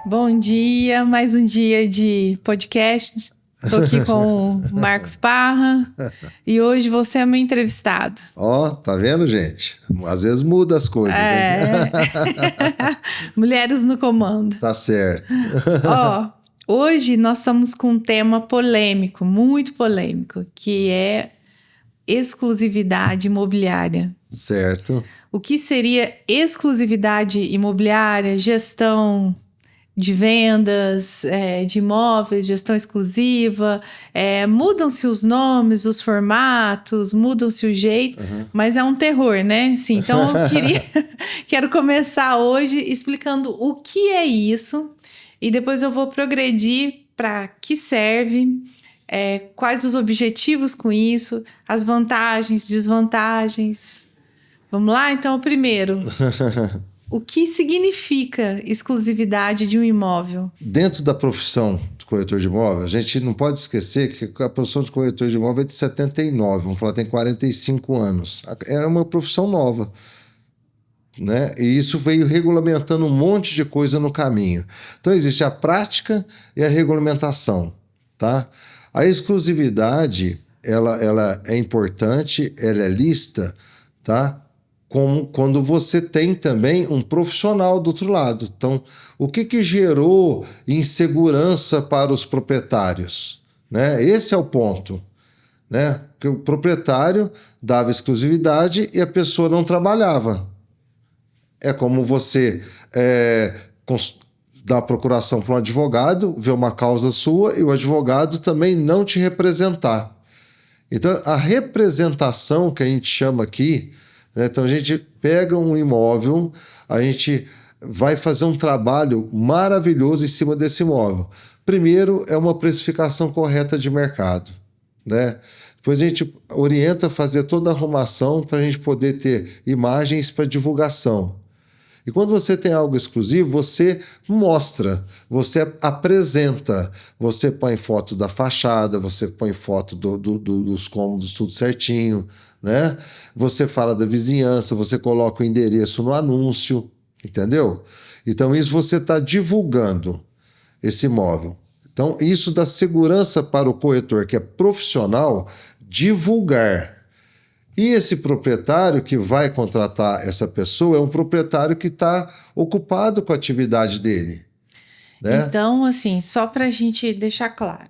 Bom dia, mais um dia de podcast. Estou aqui com o Marcos Parra e hoje você é meu entrevistado. Ó, tá vendo, gente? Às vezes muda as coisas. Mulheres no comando. Tá certo. Hoje nós estamos com um tema polêmico, muito polêmico, que é exclusividade imobiliária. Certo. O que seria exclusividade imobiliária, gestão de vendas, de imóveis, gestão exclusiva, mudam-se os nomes, os formatos, mudam-se o jeito, mas é um terror, né? Sim, então eu quero começar hoje explicando o que é isso e depois eu vou progredir para que serve, quais os objetivos com isso, as vantagens, desvantagens. Vamos lá? Então, primeiro... O que significa exclusividade de um imóvel? Dentro da profissão de corretor de imóvel, a gente não pode esquecer que a profissão de corretor de imóvel é de 79, vamos falar, tem 45 anos. É uma profissão nova, né? E isso veio regulamentando um monte de coisa no caminho. Então, existe a prática e a regulamentação, tá? A exclusividade, ela é importante, ela é lista, tá? Como quando você tem também um profissional do outro lado. Então, o que gerou insegurança para os proprietários? Né? Esse é o ponto. Né? Porque o proprietário dava exclusividade e a pessoa não trabalhava. É como você dar procuração para um advogado, ver uma causa sua e o advogado também não te representar. Então, a representação que a gente chama aqui... Então, a gente pega um imóvel, a gente vai fazer um trabalho maravilhoso em cima desse imóvel. Primeiro, é uma precificação correta de mercado, né? Depois a gente orienta a fazer toda a arrumação para a gente poder ter imagens para divulgação. E quando você tem algo exclusivo, você mostra, você apresenta, você põe foto da fachada, você põe foto dos cômodos, tudo certinho, né? Você fala da vizinhança, você coloca o endereço no anúncio, entendeu? Então, isso você está divulgando esse imóvel. Então, isso dá segurança para o corretor, que é profissional, divulgar. E esse proprietário que vai contratar essa pessoa é um proprietário que está ocupado com a atividade dele. Né? Então, assim, só para a gente deixar claro,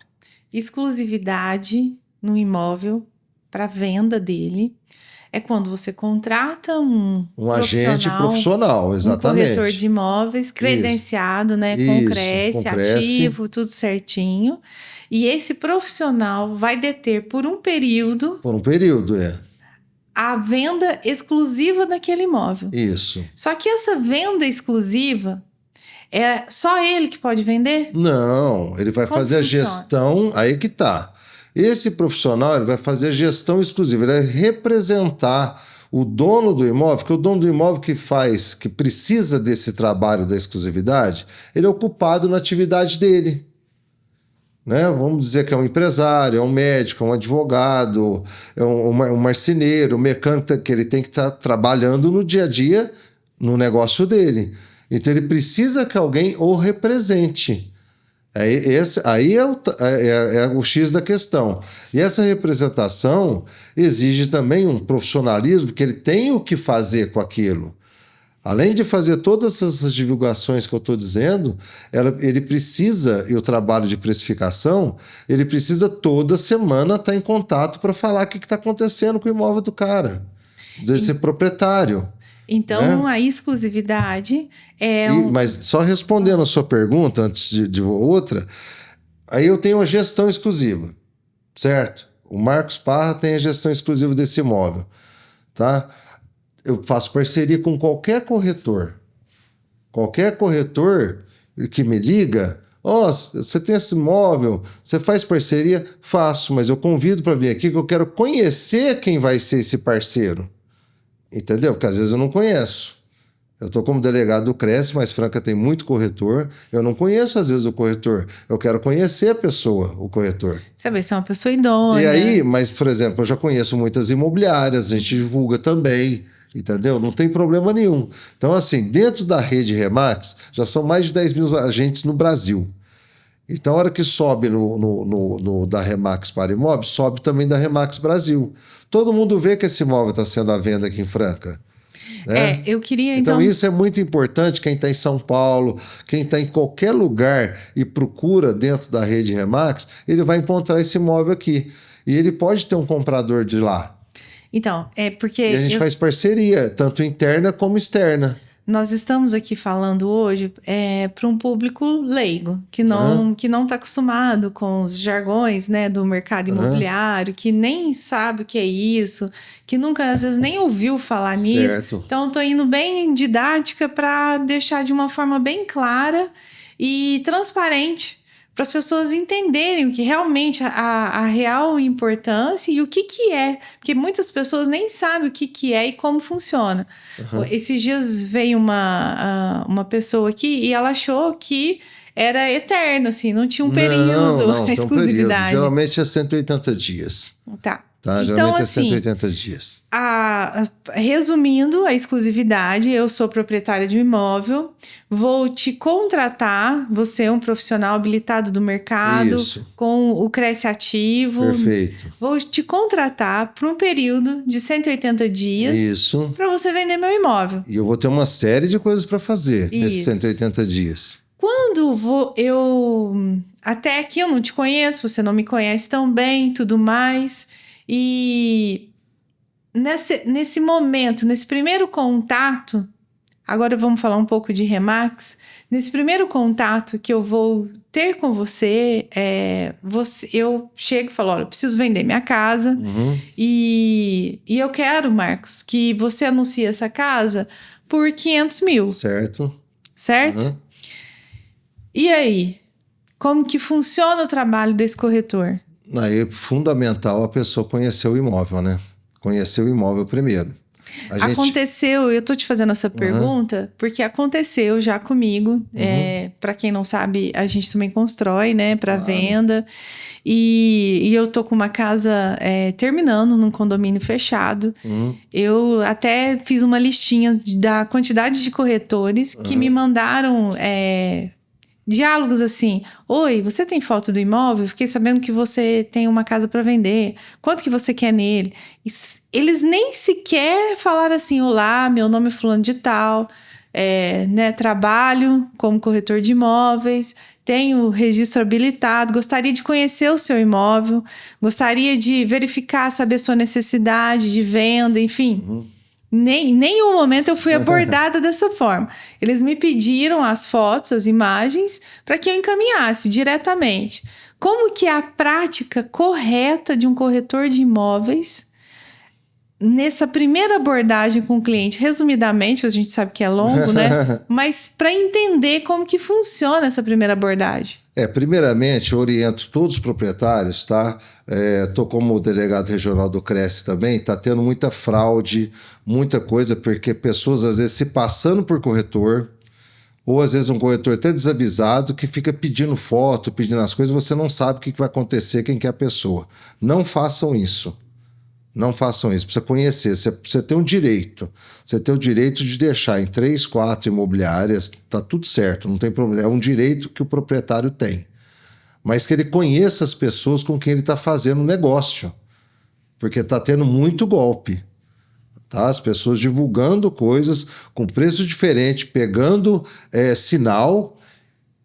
exclusividade no imóvel para venda dele é quando você contrata um agente profissional, exatamente. Um corretor de imóveis credenciado, né, com CRECE, ativo, tudo certinho. E esse profissional vai deter por um período... Por um período, a venda exclusiva daquele imóvel. Isso. Só que essa venda exclusiva, é só ele que pode vender? Não, ele vai fazer a gestão, aí que tá. Esse profissional ele vai fazer a gestão exclusiva, ele vai representar o dono do imóvel, porque o dono do imóvel que precisa desse trabalho da exclusividade, ele é ocupado na atividade dele. Né? Vamos dizer que é um empresário, é um médico, é um advogado, é um marceneiro, um mecânico, que ele tem que estar trabalhando no dia a dia no negócio dele. Então ele precisa que alguém o represente. Aí é o X da questão. E essa representação exige também um profissionalismo, que ele tem o que fazer com aquilo. Além de fazer todas essas divulgações que eu estou dizendo, ele precisa, e o trabalho de precificação, ele precisa toda semana estar em contato para falar o que está acontecendo com o imóvel do cara, desse proprietário. Então, a exclusividade é... Mas só respondendo a sua pergunta, antes de outra, aí eu tenho uma gestão exclusiva, certo? O Marcos Parra tem a gestão exclusiva desse imóvel, tá? Eu faço parceria com qualquer corretor. Qualquer corretor que me liga, você tem esse imóvel, você faz parceria? Faço, mas eu convido para vir aqui que eu quero conhecer quem vai ser esse parceiro. Entendeu? Porque às vezes eu não conheço. Eu estou como delegado do CRECE, mas Franca tem muito corretor. Eu não conheço, às vezes, o corretor. Eu quero conhecer a pessoa, o corretor. Saber se é uma pessoa idônea. E aí, mas, por exemplo, eu já conheço muitas imobiliárias, a gente divulga também. Entendeu? Não tem problema nenhum. Então, assim, dentro da rede Remax, já são mais de 10 mil agentes no Brasil. Então, a hora que sobe no da Remax para imóveis, sobe também da Remax Brasil. Todo mundo vê que esse imóvel está sendo à venda aqui em Franca. Né? Eu queria então isso é muito importante. Quem está em São Paulo, quem está em qualquer lugar e procura dentro da rede Remax, ele vai encontrar esse imóvel aqui. E ele pode ter um comprador de lá. Então, porque... E a gente faz parceria, tanto interna como externa. Nós estamos aqui falando hoje para um público leigo, que não está acostumado com os jargões, né, do mercado imobiliário, que nem sabe o que é isso, que nunca, às vezes, nem ouviu falar nisso. Então, estou indo bem didática para deixar de uma forma bem clara e transparente, para as pessoas entenderem o que realmente a real importância e o que é. Porque muitas pessoas nem sabem o que é e como funciona. Esses dias veio uma pessoa aqui e ela achou que era eterno, assim, não tinha um período, não, exclusividade. Geralmente é 180 dias. Tá. Então, geralmente é 180 dias. Resumindo a exclusividade, eu sou proprietária de um imóvel, vou te contratar, você é um profissional habilitado do mercado, com o Cresce Ativo. Perfeito. Vou te contratar por um período de 180 dias para você vender meu imóvel. E eu vou ter uma série de coisas para fazer nesses 180 dias. Quando até aqui eu não te conheço, você não me conhece tão bem, tudo mais... E nesse momento, nesse primeiro contato, agora vamos falar um pouco de Remax, nesse primeiro contato que eu vou ter com você, eu chego e falo, olha, eu preciso vender minha casa e eu quero, Marcos, que você anuncie essa casa por 500 mil. Certo? E aí, como que funciona o trabalho desse corretor? Aí é fundamental a pessoa conhecer o imóvel, né? Conhecer o imóvel primeiro. Aconteceu, eu tô te fazendo essa pergunta, porque aconteceu já comigo. Para quem não sabe, a gente também constrói, né? Para venda. E eu tô com uma casa terminando num condomínio fechado. Eu até fiz uma listinha da quantidade de corretores que me mandaram... diálogos assim, oi, você tem foto do imóvel? Fiquei sabendo que você tem uma casa para vender. Quanto que você quer nele? Eles nem sequer falaram assim, olá, meu nome é fulano de tal, trabalho como corretor de imóveis, tenho registro habilitado, gostaria de conhecer o seu imóvel, gostaria de verificar, saber sua necessidade de venda, enfim... Nem em um momento eu fui abordada dessa forma. Eles me pediram as fotos, as imagens, para que eu encaminhasse diretamente. Como que é a prática correta de um corretor de imóveis nessa primeira abordagem com o cliente? Resumidamente, a gente sabe que é longo, né? Mas para entender como que funciona essa primeira abordagem. Primeiramente, eu oriento todos os proprietários, tá? Tô como delegado regional do Cresce também, tá tendo muita fraude, muita coisa, porque pessoas às vezes se passando por corretor, ou às vezes um corretor até desavisado, que fica pedindo foto, pedindo as coisas, você não sabe o que vai acontecer, quem que é a pessoa. Não façam isso. Não façam isso, precisa conhecer, você tem um direito. Você tem o direito de deixar em 3, 4 imobiliárias, tá tudo certo, não tem problema. É um direito que o proprietário tem. Mas que ele conheça as pessoas com quem ele está fazendo negócio. Porque está tendo muito golpe. Tá? As pessoas divulgando coisas com preço diferente, pegando sinal,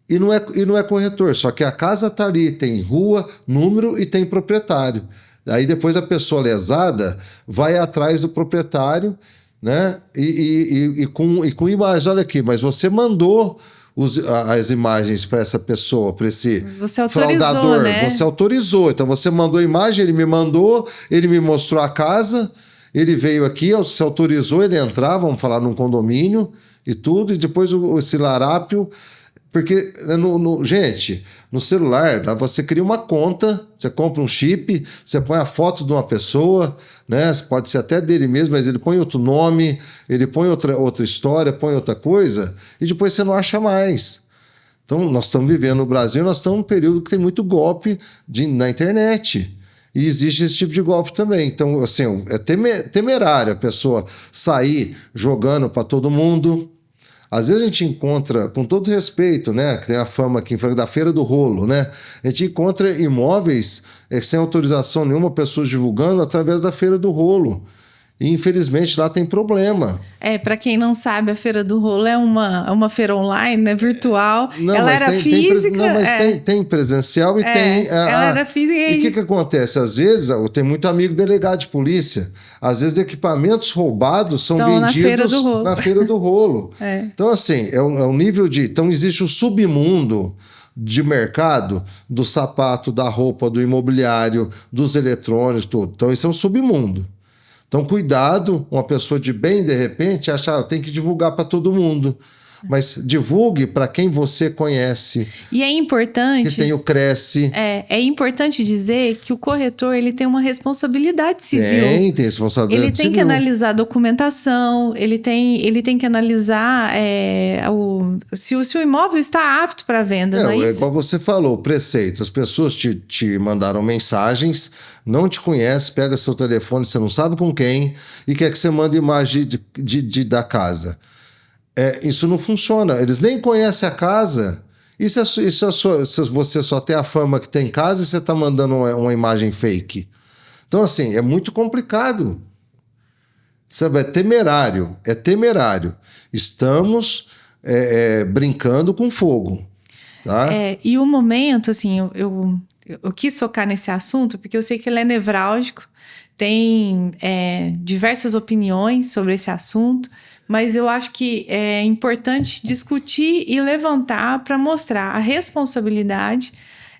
e não é corretor. Só que a casa está ali, tem rua, número e tem proprietário. Aí depois a pessoa lesada vai atrás do proprietário, né? E com imagens. Olha aqui, mas você mandou as imagens para essa pessoa, para esse fraudador. Né? Você autorizou. Então você mandou a imagem, ele me mandou, ele me mostrou a casa, ele veio aqui, se autorizou ele entrar, vamos falar, num condomínio e tudo, e depois esse larápio. Porque, gente, no celular, você cria uma conta, você compra um chip, você põe a foto de uma pessoa, né? Pode ser até dele mesmo, mas ele põe outro nome, ele põe outra história, põe outra coisa, e depois você não acha mais. Então, nós estamos vivendo no Brasil, nós estamos num período que tem muito golpe na internet. E existe esse tipo de golpe também. Então, assim, é temerário a pessoa sair jogando para todo mundo. Às vezes a gente encontra, com todo respeito, né, que tem a fama aqui da Feira do Rolo, né? A gente encontra imóveis sem autorização nenhuma, pessoas divulgando através da Feira do Rolo. E, infelizmente, lá tem problema. Para quem não sabe, a Feira do Rolo é uma feira online, né, virtual. Não, ela mas era física. Tem presencial e tem... Ela era física E o que acontece? Às vezes, tem muito amigo delegado de polícia. Às vezes, equipamentos roubados são vendidos na Feira do Rolo. Então, assim, é um nível de... Então, existe o submundo de mercado do sapato, da roupa, do imobiliário, dos eletrônicos, tudo. Então, isso é um submundo. Então, cuidado, uma pessoa de bem, de repente, acha que tem que divulgar para todo mundo. Mas divulgue para quem você conhece. E é importante... Que tem o Cresce. É importante dizer que o corretor ele tem uma responsabilidade civil. Tem responsabilidade civil. Ele tem que analisar a documentação, ele tem que analisar se o imóvel está apto para venda, não é isso? Igual você falou, o preceito. As pessoas te mandaram mensagens, não te conhecem, pega seu telefone, você não sabe com quem, e quer que você mande imagem da casa. Isso não funciona. Eles nem conhecem a casa. Se você só tem a fama que tem casa e você está mandando uma imagem fake. Então, assim, é muito complicado. Sabe, é temerário. Estamos brincando com fogo. Tá? E o momento, assim, eu quis tocar nesse assunto porque eu sei que ele é nevrálgico. Tem diversas opiniões sobre esse assunto. Mas eu acho que é importante discutir e levantar para mostrar a responsabilidade,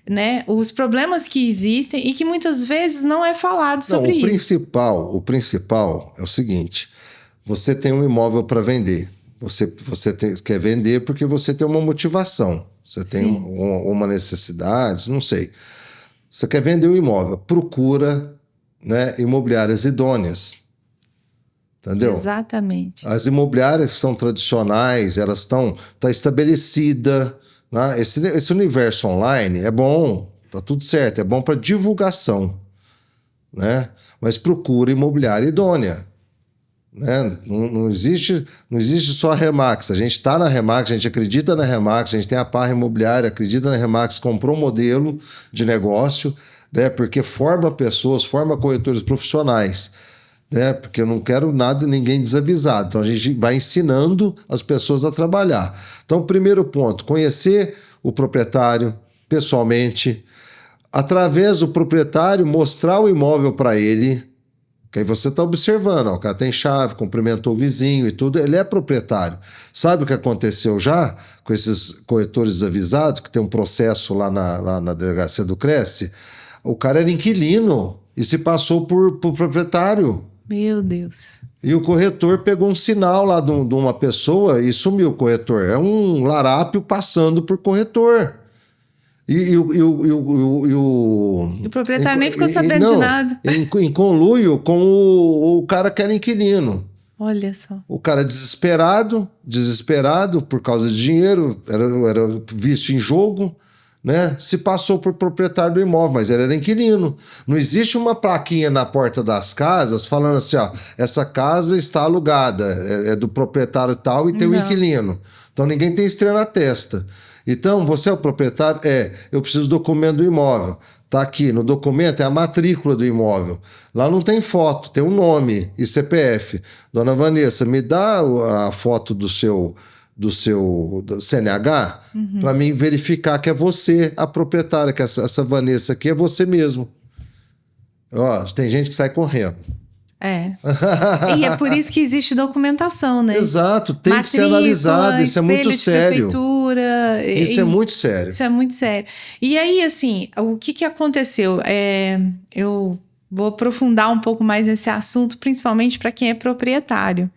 né, os problemas que existem e que muitas vezes não é falado sobre isso. O principal é o seguinte: você tem um imóvel para vender. Você quer vender porque você tem uma motivação. Você tem uma necessidade, não sei. Você quer vender o imóvel. Procura, né, imobiliárias idôneas. Entendeu? Exatamente. As imobiliárias que são tradicionais, elas estão estabelecidas. Né? Esse universo online é bom, tá tudo certo, é bom para divulgação, né? Mas procura imobiliária idônea. Né? Não existe só a Remax. A gente está na Remax, a gente acredita na Remax, a gente tem a Parra Imobiliária, acredita na Remax, comprou um modelo de negócio, né? Porque forma pessoas, forma corretores profissionais. Né? Porque eu não quero ninguém desavisado. Então a gente vai ensinando as pessoas a trabalhar. Então, primeiro ponto, conhecer o proprietário pessoalmente, através do proprietário, mostrar o imóvel para ele, que aí você está observando, o cara tem chave, cumprimentou o vizinho e tudo, ele é proprietário. Sabe o que aconteceu já com esses corretores desavisados, que tem um processo lá na delegacia do Cresce? O cara era inquilino e se passou por proprietário. Meu Deus. E o corretor pegou um sinal lá de uma pessoa e sumiu o corretor. É um larápio passando por corretor. E o proprietário nem ficou sabendo de nada. Em conluio com o cara que era inquilino. Olha só. O cara desesperado por causa de dinheiro, era visto em jogo. Né? Se passou por proprietário do imóvel, mas ele era inquilino. Não existe uma plaquinha na porta das casas falando assim, ó, essa casa está alugada, é do proprietário tal e tem um inquilino. Então ninguém tem estrela na testa. Então, você é o proprietário? Eu preciso do documento do imóvel. Tá aqui, no documento é a matrícula do imóvel. Lá não tem foto, tem um nome e CPF. Dona Vanessa, me dá a foto do seu CNH para mim verificar que é você a proprietária, que essa Vanessa aqui é você mesmo. Ó, tem gente que sai correndo. E é por isso que existe documentação, né? Exato, tem que ser analisado, isso é muito sério. Isso é muito sério. Isso é muito sério. E aí, assim, o que aconteceu? Eu vou aprofundar um pouco mais nesse assunto, principalmente para quem é proprietário.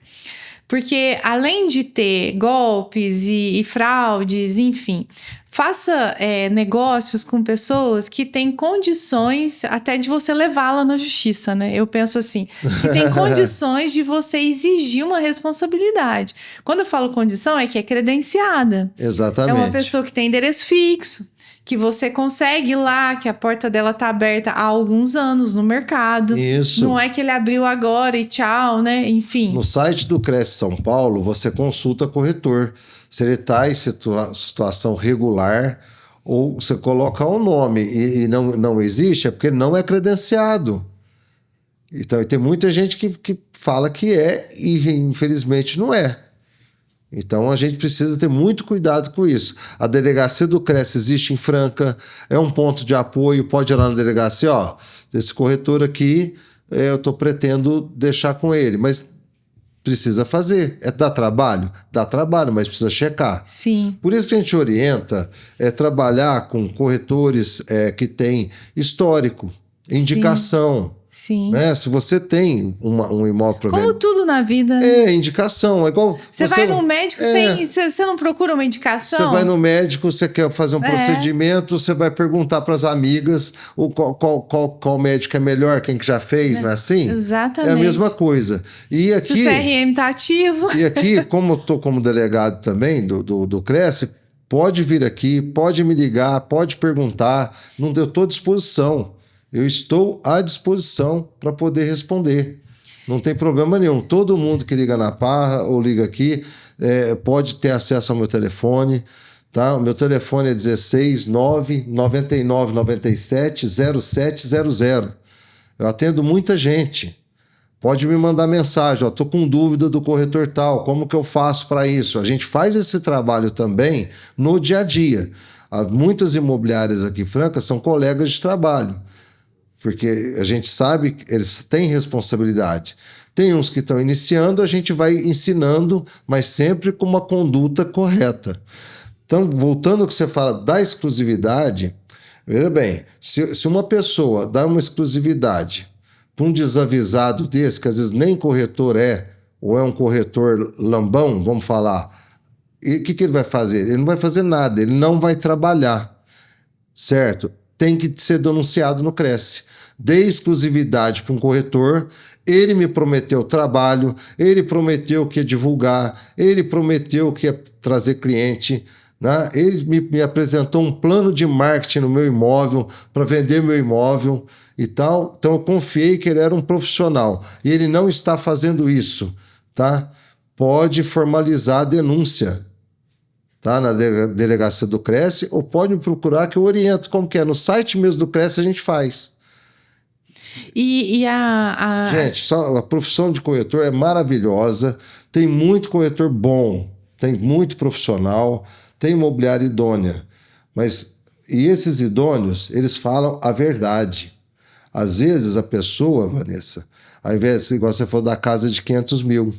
Porque além de ter golpes e fraudes, enfim, faça negócios com pessoas que têm condições até de você levá-la na justiça, né? Eu penso assim, que tem condições de você exigir uma responsabilidade. Quando eu falo condição, é que é credenciada. Exatamente. É uma pessoa que tem endereço fixo, que você consegue ir lá, que a porta dela tá aberta há alguns anos no mercado. Isso. Não é que ele abriu agora e tchau, né? Enfim. No site do Cresce São Paulo, você consulta corretor. Se ele está em situação regular, ou você coloca o nome e não existe, é porque ele não é credenciado. Então, e tem muita gente que fala que é e infelizmente não é. Então a gente precisa ter muito cuidado com isso. A delegacia do Cresce existe em Franca, é um ponto de apoio, pode ir lá na delegacia, ó, esse corretor aqui, eu pretendo deixar com ele, mas precisa fazer. Dá trabalho? Dá trabalho, mas precisa checar. Sim. Por isso que a gente orienta trabalhar com corretores que têm histórico, indicação. Sim. Né? Se você tem um imóvel para vender. Como tudo na vida. Indicação. É igual. Você vai no médico sem. Você não procura uma indicação? Você vai no médico, você quer fazer um procedimento, você vai perguntar para as amigas qual médico é melhor, quem que já fez, não é assim? Exatamente. É a mesma coisa. E aqui, se o CRM está ativo. E aqui, como eu estou como delegado também do Cresce, pode vir aqui, pode me ligar, pode perguntar. Eu estou à disposição. Eu estou à disposição para poder responder. Não tem problema nenhum. Todo mundo que liga na Parra ou liga aqui pode ter acesso ao meu telefone. Tá? O meu telefone é 16 999 97 0700. Eu atendo muita gente. Pode me mandar mensagem. Estou com dúvida do corretor tal. Como que eu faço para isso? A gente faz esse trabalho também no dia a dia. Muitas imobiliárias aqui em Franca são colegas de trabalho. Porque a gente sabe que eles têm responsabilidade. Tem uns que estão iniciando, a gente vai ensinando, mas sempre com uma conduta correta. Então, voltando ao que você fala da exclusividade, veja bem, se uma pessoa dá uma exclusividade para um desavisado desse, que às vezes nem corretor ou é um corretor lambão, vamos falar, e o que ele vai fazer? Ele não vai fazer nada, ele não vai trabalhar, certo? Tem que ser denunciado no Cresce. Dei exclusividade para um corretor, ele me prometeu trabalho, ele prometeu que ia divulgar, ele prometeu que ia trazer cliente, né? Ele me apresentou um plano de marketing no meu imóvel para vender meu imóvel e tal. Então eu confiei que ele era um profissional e ele não está fazendo isso, tá? Pode formalizar a denúncia. Tá, na delegacia do Cresce, ou pode me procurar que eu oriento como que é. No site mesmo do Cresce a gente faz. Gente, só a profissão de corretor é maravilhosa, tem muito corretor bom, tem muito profissional, tem imobiliária idônea, e esses idôneos, eles falam a verdade. Às vezes a pessoa, Vanessa, ao invés, igual você falou da casa de 500 mil,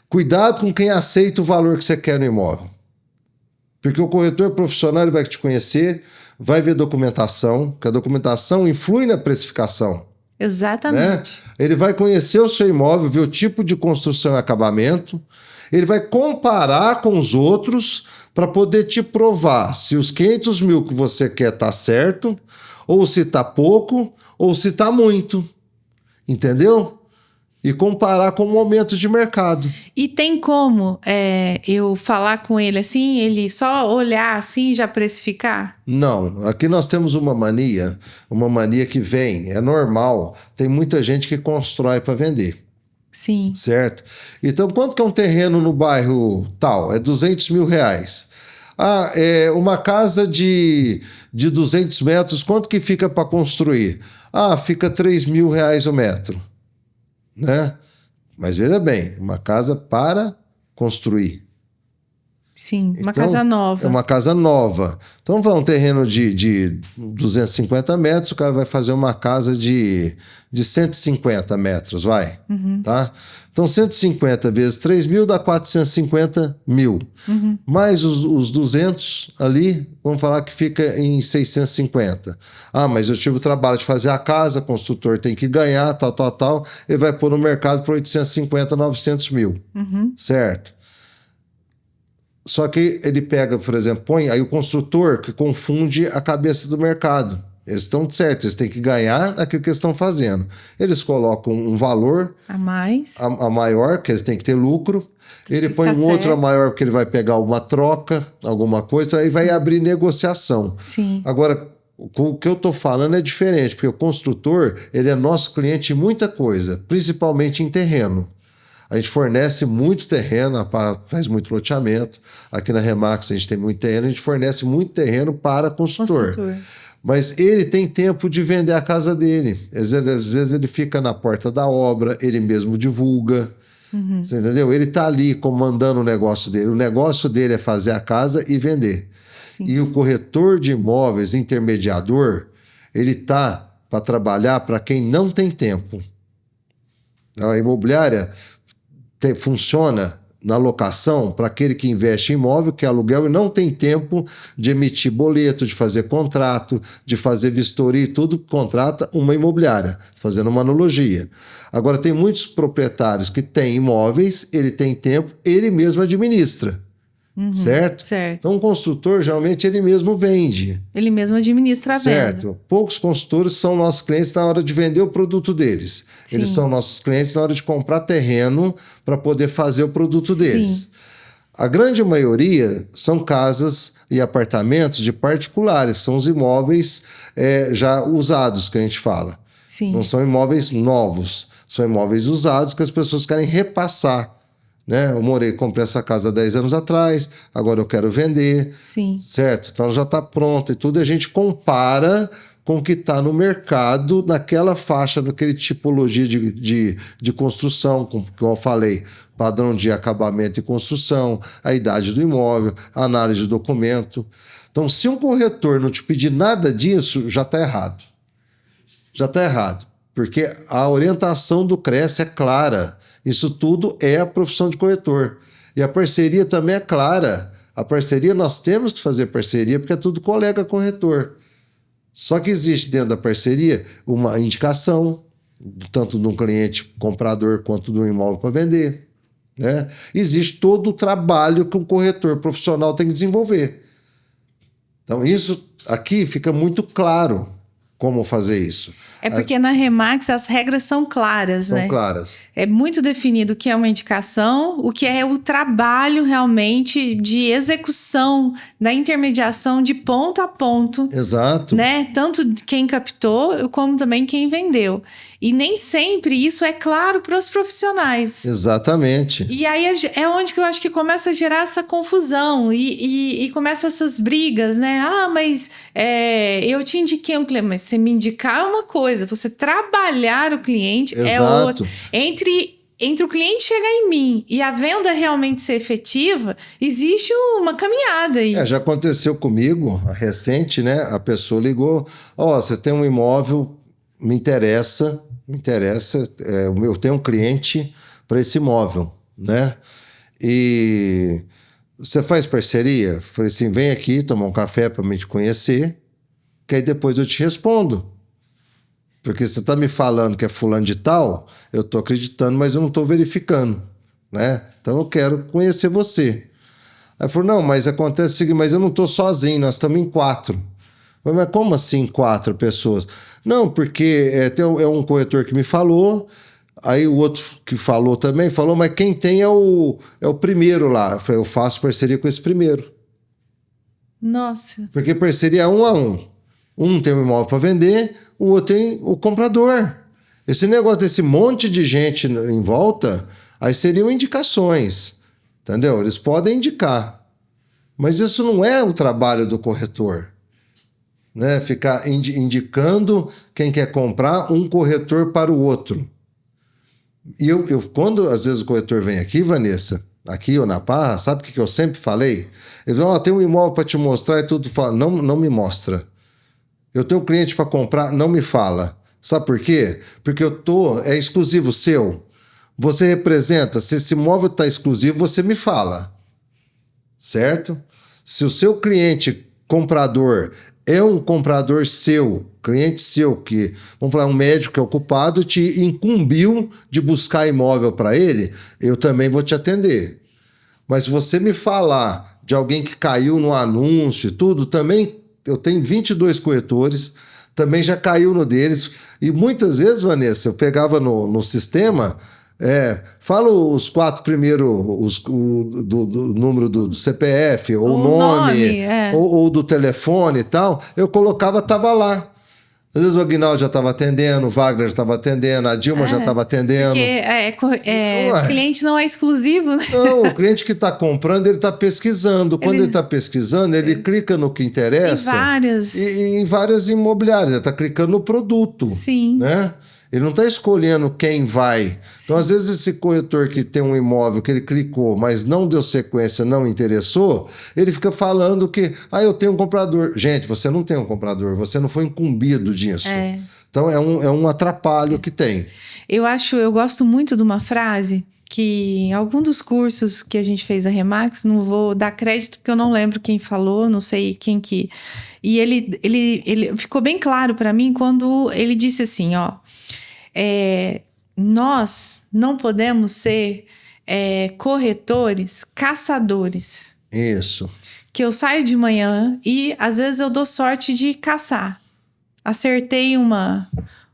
cuidado com quem aceita o valor que você quer no imóvel. Porque o corretor profissional ele vai te conhecer, vai ver documentação, que a documentação influi na precificação. Exatamente. Né? Ele vai conhecer o seu imóvel, ver o tipo de construção e acabamento, ele vai comparar com os outros para poder te provar se os 500 mil que você quer está certo, ou se está pouco, ou se está muito. Entendeu? E comparar com o momento de mercado. E tem como eu falar com ele assim, ele só olhar assim e já precificar? Não, aqui nós temos uma mania que vem, é normal. Tem muita gente que constrói para vender. Sim. Certo? Então, quanto que é um terreno no bairro tal? É 200 mil reais. Uma casa de 200 metros, quanto que fica para construir? Fica 3 mil reais o metro. Né? Mas veja bem, uma casa para construir. Sim, uma casa nova. É uma casa nova. Então, vamos falar um terreno de 250 metros, o cara vai fazer uma casa de 150 metros, vai. Uhum. Tá? Então, 150 vezes 3 mil dá 450 mil. Uhum. Mais os 200 ali, vamos falar que fica em 650. Mas eu tive o trabalho de fazer a casa, o construtor tem que ganhar, tal. Ele vai pôr no mercado por 850, 900 mil. Uhum. Certo? Só que ele pega, por exemplo, põe aí o construtor que confunde a cabeça do mercado. Eles estão certos, eles têm que ganhar naquilo que eles estão fazendo. Eles colocam um valor A mais. a maior, que ele tem que ter lucro. Ele põe um outro a maior, porque ele vai pegar uma troca, alguma coisa, aí vai abrir negociação. Sim. Agora, o que eu estou falando é diferente, porque o construtor, ele é nosso cliente em muita coisa, principalmente em terreno. A gente fornece muito terreno, faz muito loteamento. Aqui na Remax a gente tem muito terreno, a gente fornece muito terreno para construtor. Mas ele tem tempo de vender a casa dele. Às vezes ele fica na porta da obra, ele mesmo divulga. Você entendeu? Ele está ali comandando o negócio dele. O negócio dele é fazer a casa e vender. Sim. E o corretor de imóveis, intermediador, ele está para trabalhar para quem não tem tempo. A imobiliária funciona na locação para aquele que investe em imóvel, que é aluguel, e não tem tempo de emitir boleto, de fazer contrato, de fazer vistoria e tudo, contrata uma imobiliária, fazendo uma analogia. Agora, tem muitos proprietários que têm imóveis, ele tem tempo, ele mesmo administra. Certo? Então, um construtor, geralmente, ele mesmo vende. Ele mesmo administra a venda. Certo. Poucos consultores são nossos clientes na hora de vender o produto deles. Sim. Eles são nossos clientes na hora de comprar terreno para poder fazer o produto deles. A grande maioria são casas e apartamentos de particulares, são os imóveis já usados que a gente fala. Sim. Não são imóveis novos, são imóveis usados que as pessoas querem repassar. Né? Eu comprei essa casa 10 anos atrás, agora eu quero vender. Sim. Certo? Então ela já está pronta e tudo, e a gente compara com o que está no mercado, naquela faixa, naquele tipologia de construção, como eu falei, padrão de acabamento e construção, a idade do imóvel, a análise de documento. Então, se um corretor não te pedir nada disso, já está errado. Já está errado, porque a orientação do CRES é clara. Isso tudo é a profissão de corretor. E a parceria também é clara. A parceria, nós temos que fazer parceria, porque é tudo colega corretor. Só que existe dentro da parceria uma indicação, tanto de um cliente comprador quanto de um imóvel para vender. Né? Existe todo o trabalho que um corretor profissional tem que desenvolver. Então, isso aqui fica muito claro como fazer isso. É porque na Remax as regras são claras, né? São claras. É muito definido o que é uma indicação, o que é o trabalho realmente de execução da intermediação de ponto a ponto. Exato. Né? Tanto quem captou como também quem vendeu. E nem sempre isso é claro para os profissionais. Exatamente. E aí é onde que eu acho que começa a gerar essa confusão e começa essas brigas, né? Ah, mas eu te indiquei um cliente, mas você me indicar é uma coisa, você trabalhar o cliente é outra. Entre o cliente chegar em mim e a venda realmente ser efetiva, existe uma caminhada aí. Já aconteceu comigo, recente, né? A pessoa ligou, você tem um imóvel, me interessa, eu tenho um cliente para esse imóvel, né? E você faz parceria? Falei assim, vem aqui tomar um café para me te conhecer, que aí depois eu te respondo. Porque você está me falando que é fulano de tal, eu estou acreditando, mas eu não estou verificando, né? Então eu quero conhecer você. Aí falou, não, mas acontece o seguinte, mas eu não estou sozinho, nós estamos em 4. Falei, mas como assim 4 pessoas? Não, porque é um corretor que me falou, aí o outro que falou também falou, mas quem tem é o primeiro lá. Eu falei, eu faço parceria com esse primeiro. Nossa. Porque parceria é 1 a 1. Um tem um imóvel para vender, o outro tem o comprador. Esse negócio desse monte de gente em volta, aí seriam indicações, entendeu? Eles podem indicar. Mas isso não é o trabalho do corretor. Né? Ficar indicando quem quer comprar um corretor para o outro. E eu quando às vezes o corretor vem aqui, Vanessa, aqui ou na Parra, sabe o que eu sempre falei? Ele fala, tem um imóvel para te mostrar e tudo. Fala, não me mostra. Eu tenho um cliente para comprar, não me fala. Sabe por quê? Porque é exclusivo seu. Você representa, se esse imóvel está exclusivo, você me fala. Certo? Se o seu cliente comprador é um comprador seu, cliente seu, que, vamos falar, um médico que é ocupado, te incumbiu de buscar imóvel para ele, eu também vou te atender. Mas se você me falar de alguém que caiu no anúncio e tudo, também eu tenho 22 corretores, também já caiu no deles. E muitas vezes, Vanessa, eu pegava no sistema, fala os 4 primeiros, do número do CPF, ou o nome ou do telefone e tal, eu colocava, tava lá. Às vezes o Aguinaldo já estava atendendo, o Wagner já estava atendendo, a Dilma já estava atendendo. Porque o cliente não é exclusivo, né? Não, o cliente que está comprando, ele está pesquisando. Quando ele está pesquisando, ele clica no que interessa. Em várias imobiliárias. Ele está clicando no produto. Sim. Né? Ele não está escolhendo quem vai. Sim. Então, às vezes, esse corretor que tem um imóvel que ele clicou, mas não deu sequência, não interessou, ele fica falando que, eu tenho um comprador. Gente, você não tem um comprador, você não foi incumbido disso. Então, é um atrapalho que tem. Eu gosto muito de uma frase que em algum dos cursos que a gente fez a Remax, não vou dar crédito porque eu não lembro quem falou, não sei quem que... E ele ficou bem claro para mim quando ele disse assim, nós não podemos ser corretores caçadores. Isso. Que eu saio de manhã e às vezes eu dou sorte de caçar. Acertei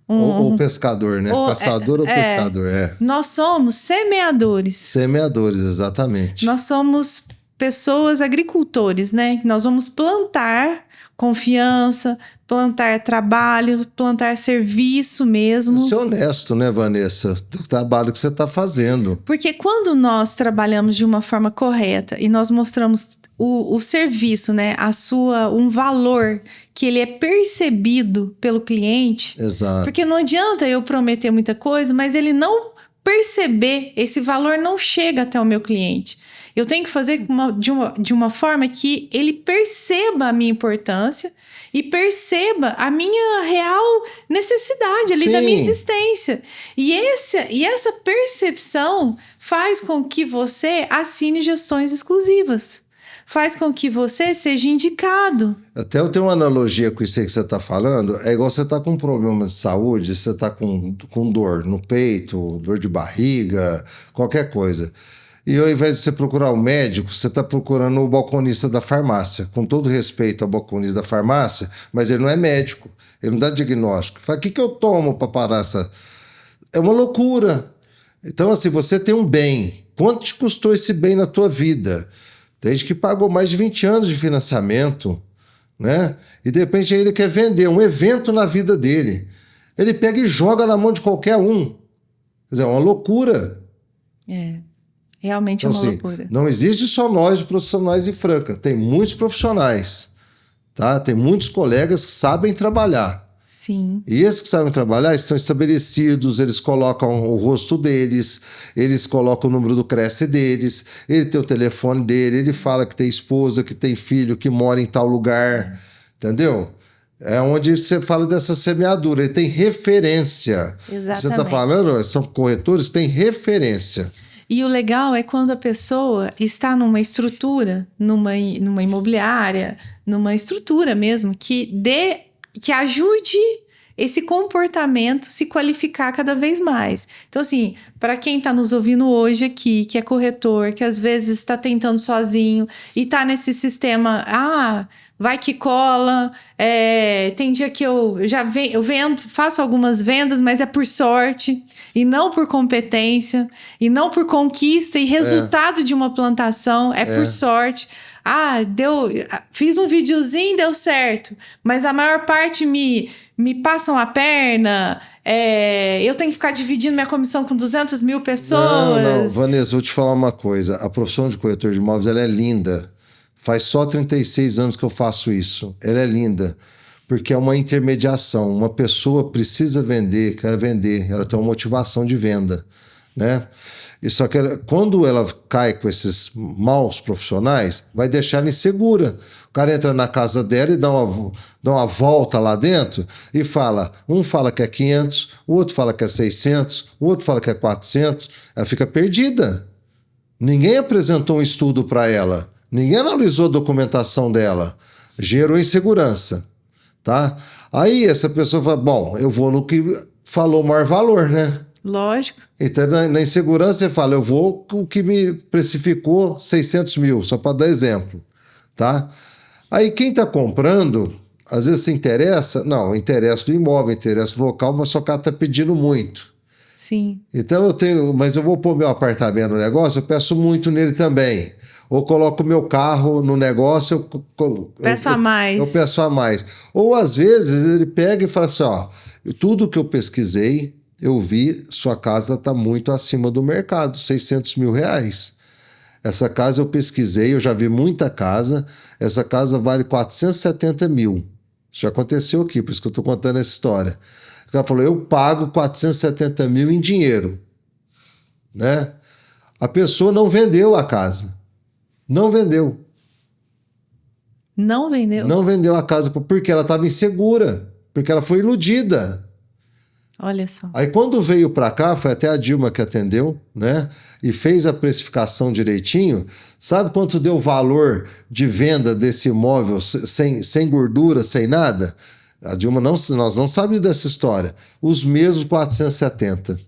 ou pescador, né? Caçador ou pescador, Nós somos semeadores. Semeadores, exatamente. Nós somos pessoas agricultores, né? Nós vamos plantar confiança, plantar trabalho, plantar serviço mesmo. Ser honesto, né, Vanessa? Do trabalho que você está fazendo. Porque quando nós trabalhamos de uma forma correta e nós mostramos o serviço, né, um valor que ele é percebido pelo cliente. Exato. Porque não adianta eu prometer muita coisa, mas ele não perceber, esse valor não chega até o meu cliente. Eu tenho que fazer de uma forma que ele perceba a minha importância e perceba a minha real necessidade ali da minha existência. E essa percepção faz com que você assine gestões exclusivas. Faz com que você seja indicado. Até eu tenho uma analogia com isso aí que você está falando. É igual você está com um problema de saúde, você está com dor no peito, dor de barriga, qualquer coisa. E ao invés de você procurar o médico, você está procurando o balconista da farmácia. Com todo respeito ao balconista da farmácia, mas ele não é médico. Ele não dá diagnóstico. Fala, o que eu tomo para parar essa... É uma loucura. Então, assim, você tem um bem. Quanto te custou esse bem na tua vida? Tem gente que pagou mais de 20 anos de financiamento, né? E de repente aí ele quer vender um evento na vida dele. Ele pega e joga na mão de qualquer um. Quer dizer, é uma loucura. Realmente então, é uma loucura. Não existe só nós profissionais de Franca. Tem muitos profissionais, tá? Tem muitos colegas que sabem trabalhar. Sim. E esses que sabem trabalhar estão estabelecidos, eles colocam o rosto deles, eles colocam o número do Cresce deles, ele tem o telefone dele, ele fala que tem esposa, que tem filho, que mora em tal lugar, entendeu? É onde você fala dessa semeadura, ele tem referência. Exatamente. Você está falando, são corretores que têm referência. E o legal é quando a pessoa está numa estrutura, numa imobiliária, numa estrutura mesmo, que ajude esse comportamento se qualificar cada vez mais. Então, assim, para quem está nos ouvindo hoje aqui, que é corretor, que às vezes está tentando sozinho e está nesse sistema, vai que cola, tem dia que eu vendo, faço algumas vendas, mas é por sorte, e não por competência, e não por conquista e resultado de uma plantação, por sorte. Fiz um videozinho, deu certo, mas a maior parte me passam a perna, eu tenho que ficar dividindo minha comissão com 200 mil pessoas. Não, Vanessa, vou te falar uma coisa, a profissão de corretor de imóveis, ela é linda, faz só 36 anos que eu faço isso, ela é linda, porque é uma intermediação, uma pessoa precisa vender, quer vender, ela tem uma motivação de venda, né? E só que quando ela cai com esses maus profissionais, vai deixar ela insegura. O cara entra na casa dela e dá uma volta lá dentro e fala, um fala que é 500, o outro fala que é 600, o outro fala que é 400, ela fica perdida. Ninguém apresentou um estudo para ela, ninguém analisou a documentação dela, gerou insegurança, tá? Aí essa pessoa fala, bom, eu vou no que falou o maior valor, né? Lógico. Então, na insegurança, você fala, eu vou com o que me precificou 600 mil, só para dar exemplo, tá? Aí quem está comprando, às vezes se interessa, não, interessa do imóvel, interessa do local, mas só que ela está pedindo muito. Sim. Então mas eu vou pôr meu apartamento no negócio, eu peço muito nele também. Ou coloco meu carro no negócio, Peço a mais. Eu peço a mais. Ou às vezes ele pega e fala assim, ó, tudo que eu pesquisei, eu vi, sua casa está muito acima do mercado, 600 mil reais. Essa casa eu pesquisei, eu já vi muita casa, essa casa vale 470 mil. Isso já aconteceu aqui, por isso que eu estou contando essa história. O cara falou, eu pago 470 mil em dinheiro. Né? A pessoa não vendeu a casa. Não vendeu. Não vendeu? Não vendeu a casa porque ela estava insegura, porque ela foi iludida. Olha só. Aí quando veio para cá, foi até a Dilma que atendeu, né? E fez a precificação direitinho. Sabe quanto deu o valor de venda desse imóvel sem gordura, sem nada? A Dilma nós não sabemos dessa história. Os mesmos 470.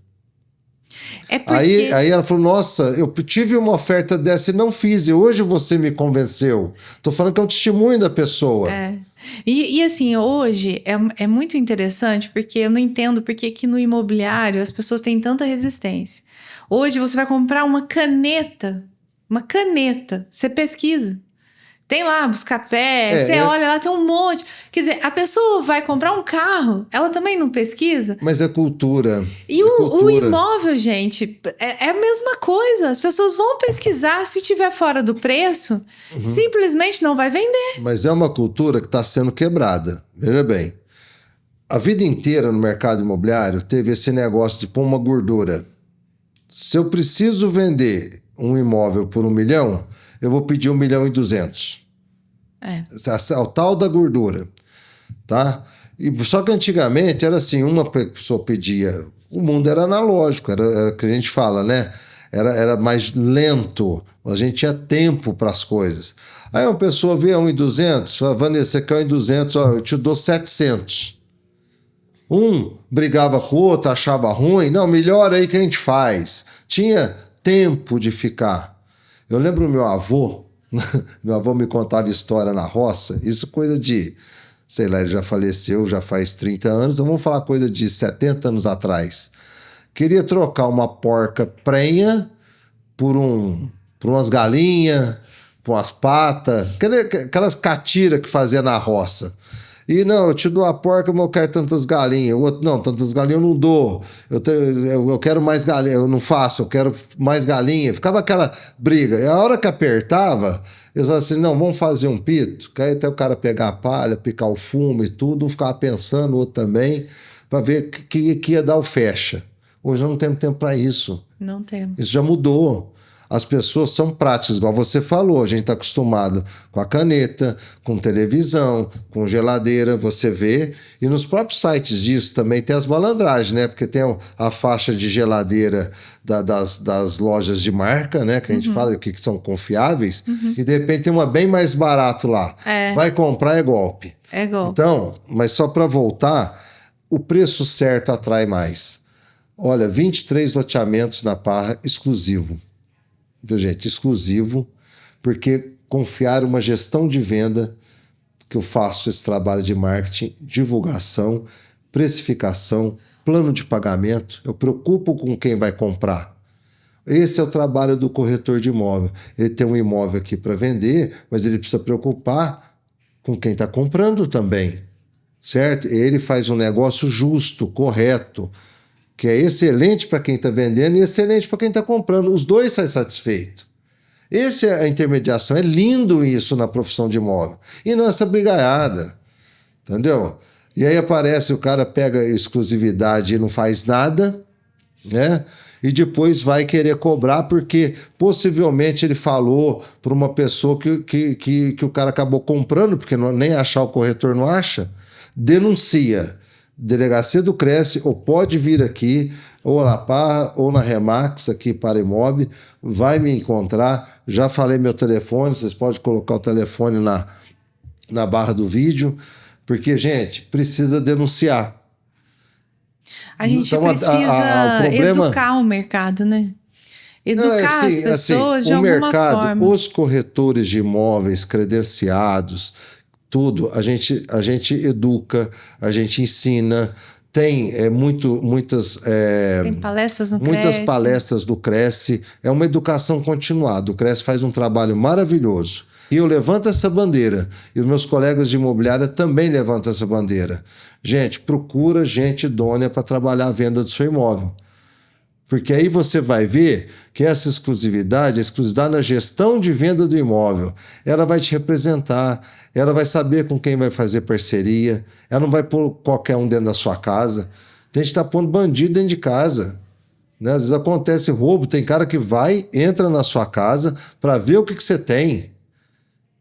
É porque... Aí ela falou, nossa, eu tive uma oferta dessa e não fiz, e hoje você me convenceu. Tô falando que é um testemunho da pessoa. É. E assim, hoje é muito interessante, porque eu não entendo porque que no imobiliário as pessoas têm tanta resistência. Hoje você vai comprar uma caneta, você pesquisa. Tem lá, Buscapé, você olha lá, tem um monte. Quer dizer, a pessoa vai comprar um carro, ela também não pesquisa? Mas é cultura. E o imóvel, gente, é a mesma coisa. As pessoas vão pesquisar, se tiver fora do preço, simplesmente não vai vender. Mas é uma cultura que está sendo quebrada. Veja bem, a vida inteira no mercado imobiliário teve esse negócio de pôr uma gordura. Se eu preciso vender um imóvel por 1 milhão, eu vou pedir 1.200.000. O tal da gordura, tá? Só que antigamente era assim, uma pessoa pedia, o mundo era analógico, era o que a gente fala, né? Era mais lento, a gente tinha tempo para as coisas. Aí uma pessoa vê 1.200.000, fala, Vanessa, você quer 1.200.000, ó, eu te dou 700. Um brigava com o outro, achava ruim, não, melhor aí que a gente faz. Tinha tempo de ficar. Eu lembro meu avô me contava história na roça, isso coisa de, sei lá, ele já faleceu, já faz 30 anos, então vamos falar coisa de 70 anos atrás. Queria trocar uma porca prenha por umas galinhas, por umas patas, aquelas catiras que fazia na roça. E não, eu te dou a porca, mas eu quero tantas galinhas. O outro, não, tantas galinhas eu não dou. Eu quero mais galinha, eu não faço, eu quero mais galinha. Ficava aquela briga. E a hora que apertava, eu falava assim, não, vamos fazer um pito. Que aí até o cara pegar a palha, picar o fumo e tudo, um ficava pensando, o outro também, para ver que ia dar o fecha. Hoje não temos tempo para isso. Não temos. Isso já mudou. As pessoas são práticas, igual você falou, a gente está acostumado com a caneta, com televisão, com geladeira, você vê. E nos próprios sites disso também tem as malandragens, né? Porque tem a faixa de geladeira das lojas de marca, né? Que a gente fala que são confiáveis. E de repente tem uma bem mais barato lá. Vai comprar, é golpe. É golpe. Então, mas só para voltar, o preço certo atrai mais. Olha, 23 loteamentos na Parra, exclusivo. Viu, gente? Exclusivo, porque confiar uma gestão de venda, que eu faço esse trabalho de marketing, divulgação, precificação, plano de pagamento, eu preocupo com quem vai comprar. Esse é o trabalho do corretor de imóvel. Ele tem um imóvel aqui para vender, mas ele precisa preocupar com quem está comprando também, certo? Ele faz um negócio justo, correto, que é excelente para quem está vendendo e excelente para quem está comprando. Os dois saem satisfeitos. Essa é a intermediação. É lindo isso na profissão de imóvel. E não essa brigaiada. Entendeu? E aí aparece, o cara pega exclusividade e não faz nada, né? E depois vai querer cobrar porque possivelmente ele falou para uma pessoa que o cara acabou comprando, porque nem achar o corretor não acha, denuncia. Delegacia do Cresce, ou pode vir aqui, ou na Parra, ou na Remax, aqui para Imob, vai me encontrar. Já falei meu telefone, vocês podem colocar o telefone na barra do vídeo, porque, gente, precisa denunciar. A gente Então, precisa o problema... educar o mercado, né? Educar assim, as pessoas de o alguma mercado, forma. os corretores de imóveis credenciados, tudo, a gente educa, a gente ensina. Tem muitas Tem palestras no muitas Cresce. palestras do Cresce. É uma educação continuada. O Cresce faz um trabalho maravilhoso. E eu levanto essa bandeira. E os meus colegas de imobiliária também levantam essa bandeira. Gente, procura gente idônea para trabalhar a venda do seu imóvel. Porque aí você vai ver que essa exclusividade, a exclusividade na gestão de venda do imóvel, ela vai te representar, ela vai saber com quem vai fazer parceria, ela não vai pôr qualquer um dentro da sua casa. Tem gente que está pondo bandido dentro de casa. Né? Às vezes acontece roubo, tem cara que vai, entra na sua casa para ver o que você tem.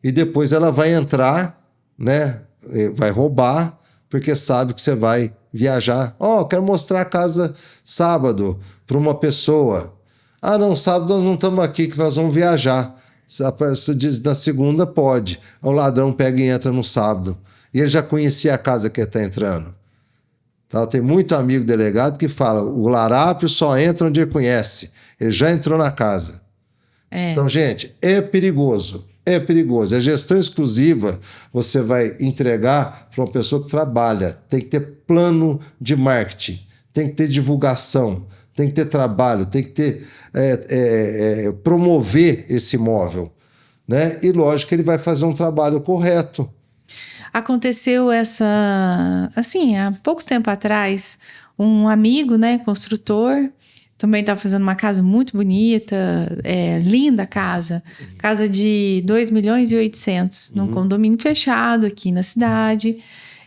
E depois ela vai entrar, né? Vai roubar, porque sabe que você vai viajar. Quero mostrar a casa sábado para uma pessoa. Não, sábado nós não estamos aqui, que nós vamos viajar. Você diz, na segunda pode. O ladrão pega e entra no sábado. E ele já conhecia a casa que ele está entrando. Tá? Tem muito amigo delegado que fala, o larápio só entra onde ele conhece. Ele já entrou na casa. Então, gente, é perigoso. É perigoso. A gestão exclusiva você vai entregar para uma pessoa que trabalha. Tem que ter plano de marketing, tem que ter divulgação, tem que ter trabalho, tem que ter promover esse imóvel. Né? E lógico que ele vai fazer um trabalho correto. Aconteceu assim, há pouco tempo atrás, um amigo, né, construtor, também estava fazendo uma casa muito bonita, linda casa de 2.800.000, num condomínio fechado aqui na cidade.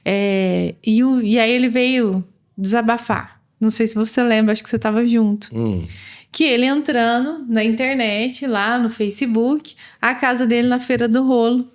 E aí ele veio desabafar. Não sei se você lembra, acho que você estava junto. Que ele entrando na internet, lá no Facebook, a casa dele na Feira do Rolo.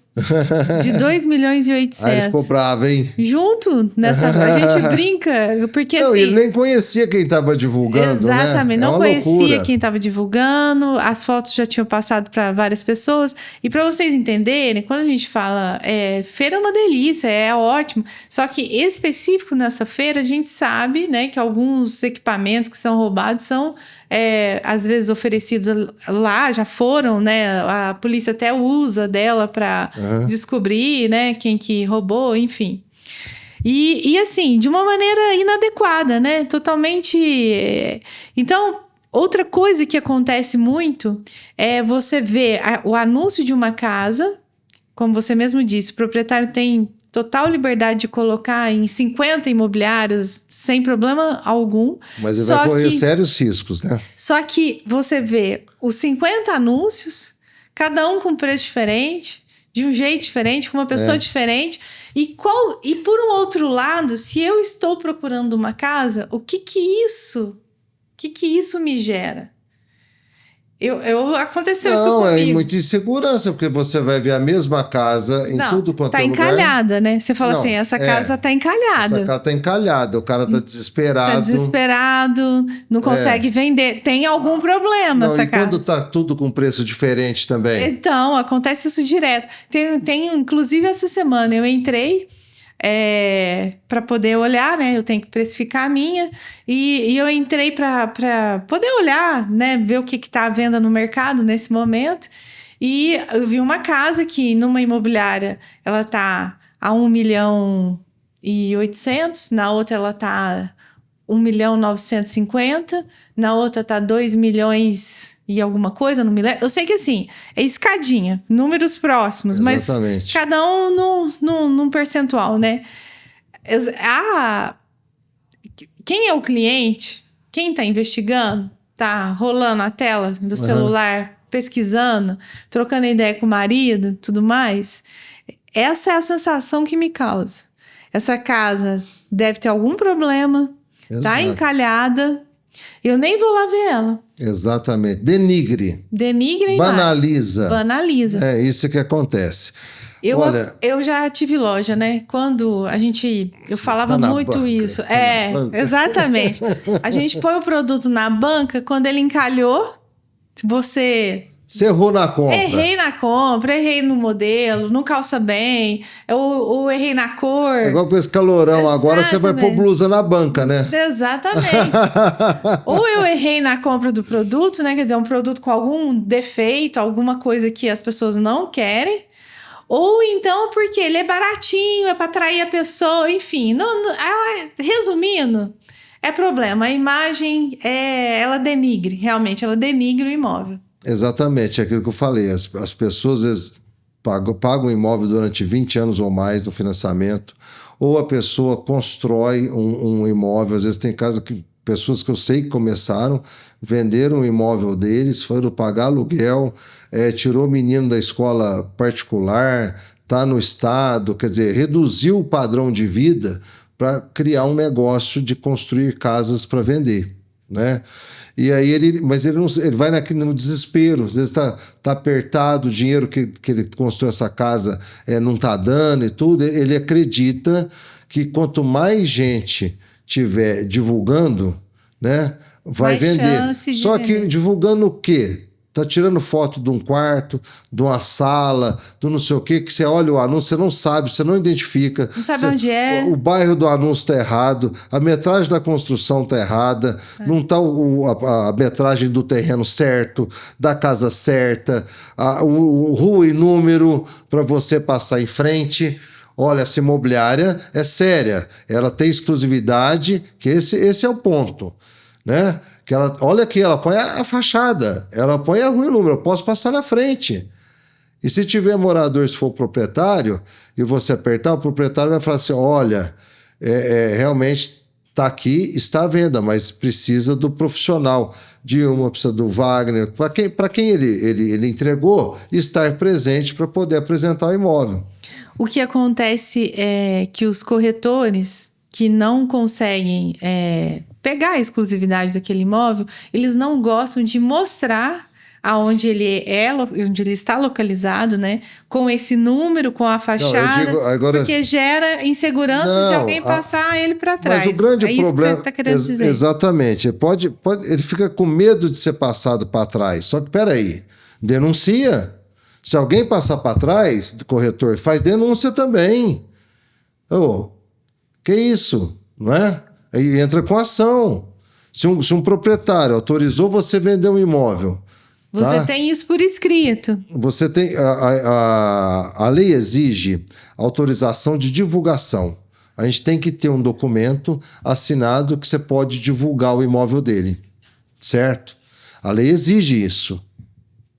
De 2.800.000. Aí ele ficou bravo, hein? Junto nessa. A gente brinca, porque não, assim. Ele nem conhecia quem estava divulgando. Exatamente, né? não conhecia loucura. quem estava divulgando, as fotos já tinham passado para várias pessoas. E para vocês entenderem, quando a gente fala feira é uma delícia, é ótimo. Só que específico nessa feira, a gente sabe, né, que alguns equipamentos que são roubados são às vezes oferecidos lá, já foram, né? A polícia até usa dela para descobrir, né, quem que roubou, enfim. E assim, de uma maneira inadequada, né? Totalmente. Então, outra coisa que acontece muito é você ver o anúncio de uma casa, como você mesmo disse, o proprietário tem total liberdade de colocar em 50 imobiliárias sem problema algum. Mas ele vai correr sérios riscos, né? Só que você vê os 50 anúncios, cada um com preço diferente, de um jeito diferente, com uma pessoa diferente. E por um outro lado, se eu estou procurando uma casa, o que isso me gera? Aconteceu isso comigo. É muita insegurança, porque você vai ver a mesma casa em tudo quanto é lugar. Tá encalhada, né? Você fala assim, essa casa tá encalhada. Essa casa tá encalhada, o cara tá desesperado. Tá desesperado, não consegue vender. Tem algum problema essa casa. E quando tá tudo com preço diferente também? Então, acontece isso direto. Inclusive, essa semana eu entrei para poder olhar, né? Eu tenho que precificar a minha e eu entrei para poder olhar, né? Ver o que está à venda no mercado nesse momento. E eu vi uma casa que numa imobiliária ela tá a 1.800.000, na outra ela tá 1.950.000, na outra tá 2 milhões e alguma coisa, não me lembro. Eu sei que assim, é escadinha, números próximos, Exatamente. Mas cada um num percentual, né? Quem é o cliente, quem tá investigando, tá rolando a tela do celular, pesquisando, trocando ideia com o marido, tudo mais, essa é a sensação que me causa. Essa casa deve ter algum problema, tá encalhada, eu nem vou lá ver ela. Exatamente. Denigre. Banaliza. Banaliza. É isso que acontece. Eu já tive loja, né? Quando eu falava muito banca, isso. Exatamente. A gente põe o produto na banca, quando ele encalhou, você Você errou na compra. Errei na compra, errei no modelo, não calça bem, ou errei na cor. É igual com esse calorão, agora você vai pôr blusa na banca, né? Exatamente. Ou eu errei na compra do produto, né? Quer dizer, um produto com algum defeito, alguma coisa que as pessoas não querem. Ou então porque ele é baratinho, é para atrair a pessoa, enfim. Resumindo, é problema. A imagem, ela denigre, realmente, ela denigre o imóvel. Exatamente, é aquilo que eu falei. As pessoas às vezes pagam um imóvel durante 20 anos ou mais no financiamento, ou a pessoa constrói um imóvel. Às vezes tem casos que pessoas que eu sei que começaram, venderam o imóvel deles, foram pagar aluguel, tirou o menino da escola particular, está no estado, quer dizer, reduziu o padrão de vida para criar um negócio de construir casas para vender, né? E aí ele vai no desespero, às vezes tá apertado, o dinheiro que ele construiu essa casa não tá dando e tudo. Ele acredita que quanto mais gente tiver divulgando, né, vai vender. Só que divulgando o quê? Tá tirando foto de um quarto, de uma sala, do não sei o quê, que você olha o anúncio, você não sabe, você não identifica. Não sabe onde é. O bairro do anúncio tá errado, a metragem da construção tá errada, não tá a metragem do terreno certo, da casa certa, o rua e número para você passar em frente. Olha, essa imobiliária é séria, ela tem exclusividade, que esse é o ponto, né? Que olha aqui, ela põe a fachada, ela põe a rua e número, eu posso passar na frente. E se tiver morador, se for proprietário, e você apertar, o proprietário vai falar assim, olha, realmente está aqui, está à venda, mas precisa do profissional, precisa do Wagner, para quem ele entregou, estar presente para poder apresentar o imóvel. O que acontece é que os corretores que não conseguem pegar a exclusividade daquele imóvel, eles não gostam de mostrar aonde onde ele está localizado, né? Com esse número, com a fachada, porque gera insegurança de alguém passar ele para trás. Mas o grande problema, isso que você está querendo dizer. Exatamente. Ele fica com medo de ser passado para trás. Só que, peraí, denuncia. Se alguém passar para trás do corretor, faz denúncia também. Que isso? Não é? Aí entra com ação. Se um proprietário autorizou você vender um imóvel... Você tem isso por escrito. Você tem... A lei exige autorização de divulgação. A gente tem que ter um documento assinado que você pode divulgar o imóvel dele. Certo? A lei exige isso.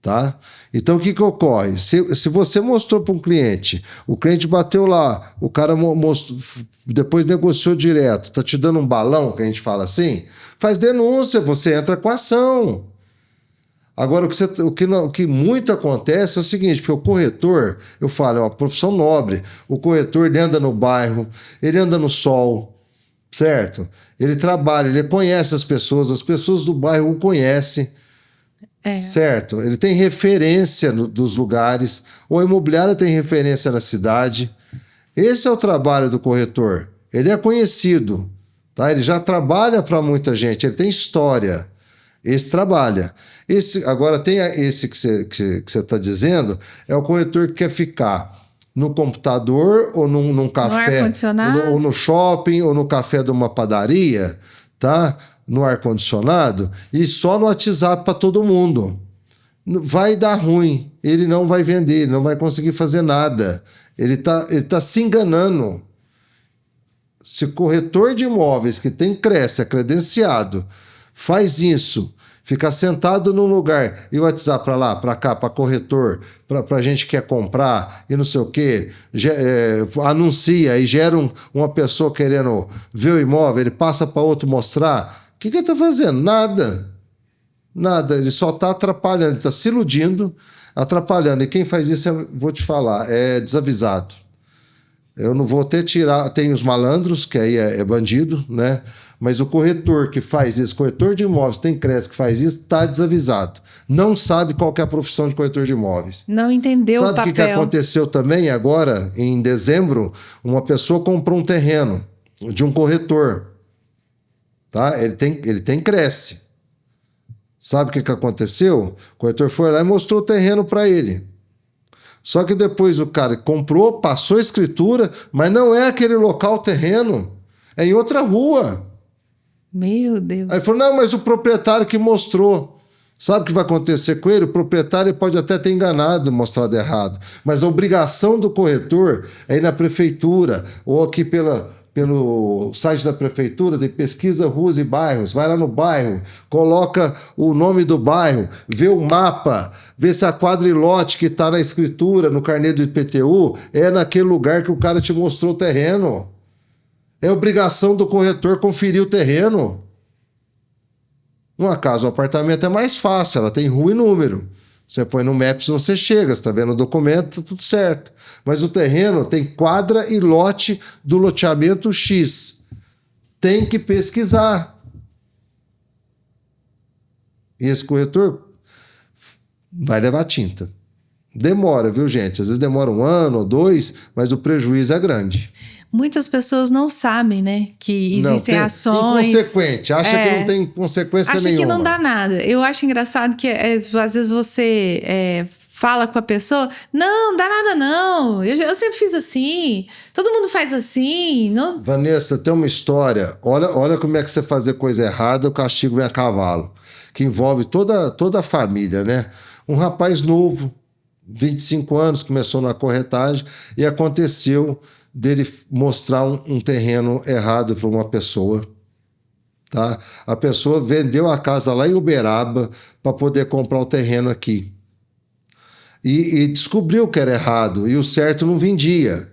Tá? Então o que ocorre? Se você mostrou para um cliente, o cliente bateu lá, o cara depois negociou direto, tá te dando um balão, que a gente fala assim, faz denúncia, você entra com ação. Agora o que muito acontece é o seguinte, porque o corretor, eu falo, é uma profissão nobre, o corretor ele anda no bairro, ele anda no sol, certo? Ele trabalha, ele conhece as pessoas do bairro o conhecem. Certo, ele tem referência dos lugares, ou a imobiliária tem referência na cidade. Esse é o trabalho do corretor. Ele é conhecido, tá? Ele já trabalha para muita gente, ele tem história. Esse trabalha. Agora tem esse que você está dizendo, é o corretor que quer ficar no computador ou num café, ou no shopping, ou no café de uma padaria, tá? No ar-condicionado e só no WhatsApp para todo mundo. Vai dar ruim, ele não vai vender, ele não vai conseguir fazer nada. Ele tá se enganando. Se o corretor de imóveis que tem Cresce, é credenciado, faz isso, fica sentado num lugar e o WhatsApp para lá, para cá, para corretor, para gente que quer comprar e não sei o quê, anuncia e gera uma pessoa querendo ver o imóvel, ele passa para outro mostrar. O que ele está fazendo? Nada. Ele só está atrapalhando, ele está se iludindo, atrapalhando. E quem faz isso, vou te falar, é desavisado. Eu não vou até tirar... Tem os malandros, que aí é bandido, né? Mas o corretor que faz isso, corretor de imóveis, tem Cresce que faz isso, está desavisado. Não sabe qual que é a profissão de corretor de imóveis. Não entendeu o papel. Sabe o que aconteceu também agora, em dezembro? Uma pessoa comprou um terreno de um corretor. Tá? Ele tem Cresce. Sabe o que aconteceu? O corretor foi lá e mostrou o terreno para ele. Só que depois o cara comprou, passou a escritura, mas não é aquele local o terreno. É em outra rua. Meu Deus. Aí falou, não, mas o proprietário que mostrou. Sabe o que vai acontecer com ele? O proprietário pode até ter enganado, mostrado errado. Mas a obrigação do corretor é ir na prefeitura ou aqui pelo site da prefeitura, tem pesquisa ruas e bairros. Vai lá no bairro, coloca o nome do bairro, vê o mapa, vê se a quadrilote que está na escritura, no carnê do IPTU, é naquele lugar que o cara te mostrou o terreno. É obrigação do corretor conferir o terreno. Numa casa, o apartamento é mais fácil, ela tem rua e número. Você põe no Maps, você chega, você está vendo o documento, tá tudo certo. Mas o terreno tem quadra e lote do loteamento X. Tem que pesquisar. E esse corretor vai levar tinta. Demora, viu, gente? Às vezes demora 1 ano ou 2, mas o prejuízo é grande. Muitas pessoas não sabem, né? Que existem ações. Inconsequente. Acha que não tem consequência nenhuma. Acha que não dá nada. Eu acho engraçado que às vezes você fala com a pessoa, não dá nada não. Eu sempre fiz assim. Todo mundo faz assim. Não... Vanessa, tem uma história. Olha como é que você fazer coisa errada, o castigo vem a cavalo. Que envolve toda a família, né? Um rapaz novo, 25 anos, começou na corretagem e aconteceu dele mostrar um terreno errado para uma pessoa. Tá? A pessoa vendeu a casa lá em Uberaba para poder comprar o terreno aqui. E descobriu que era errado, e o certo não vendia.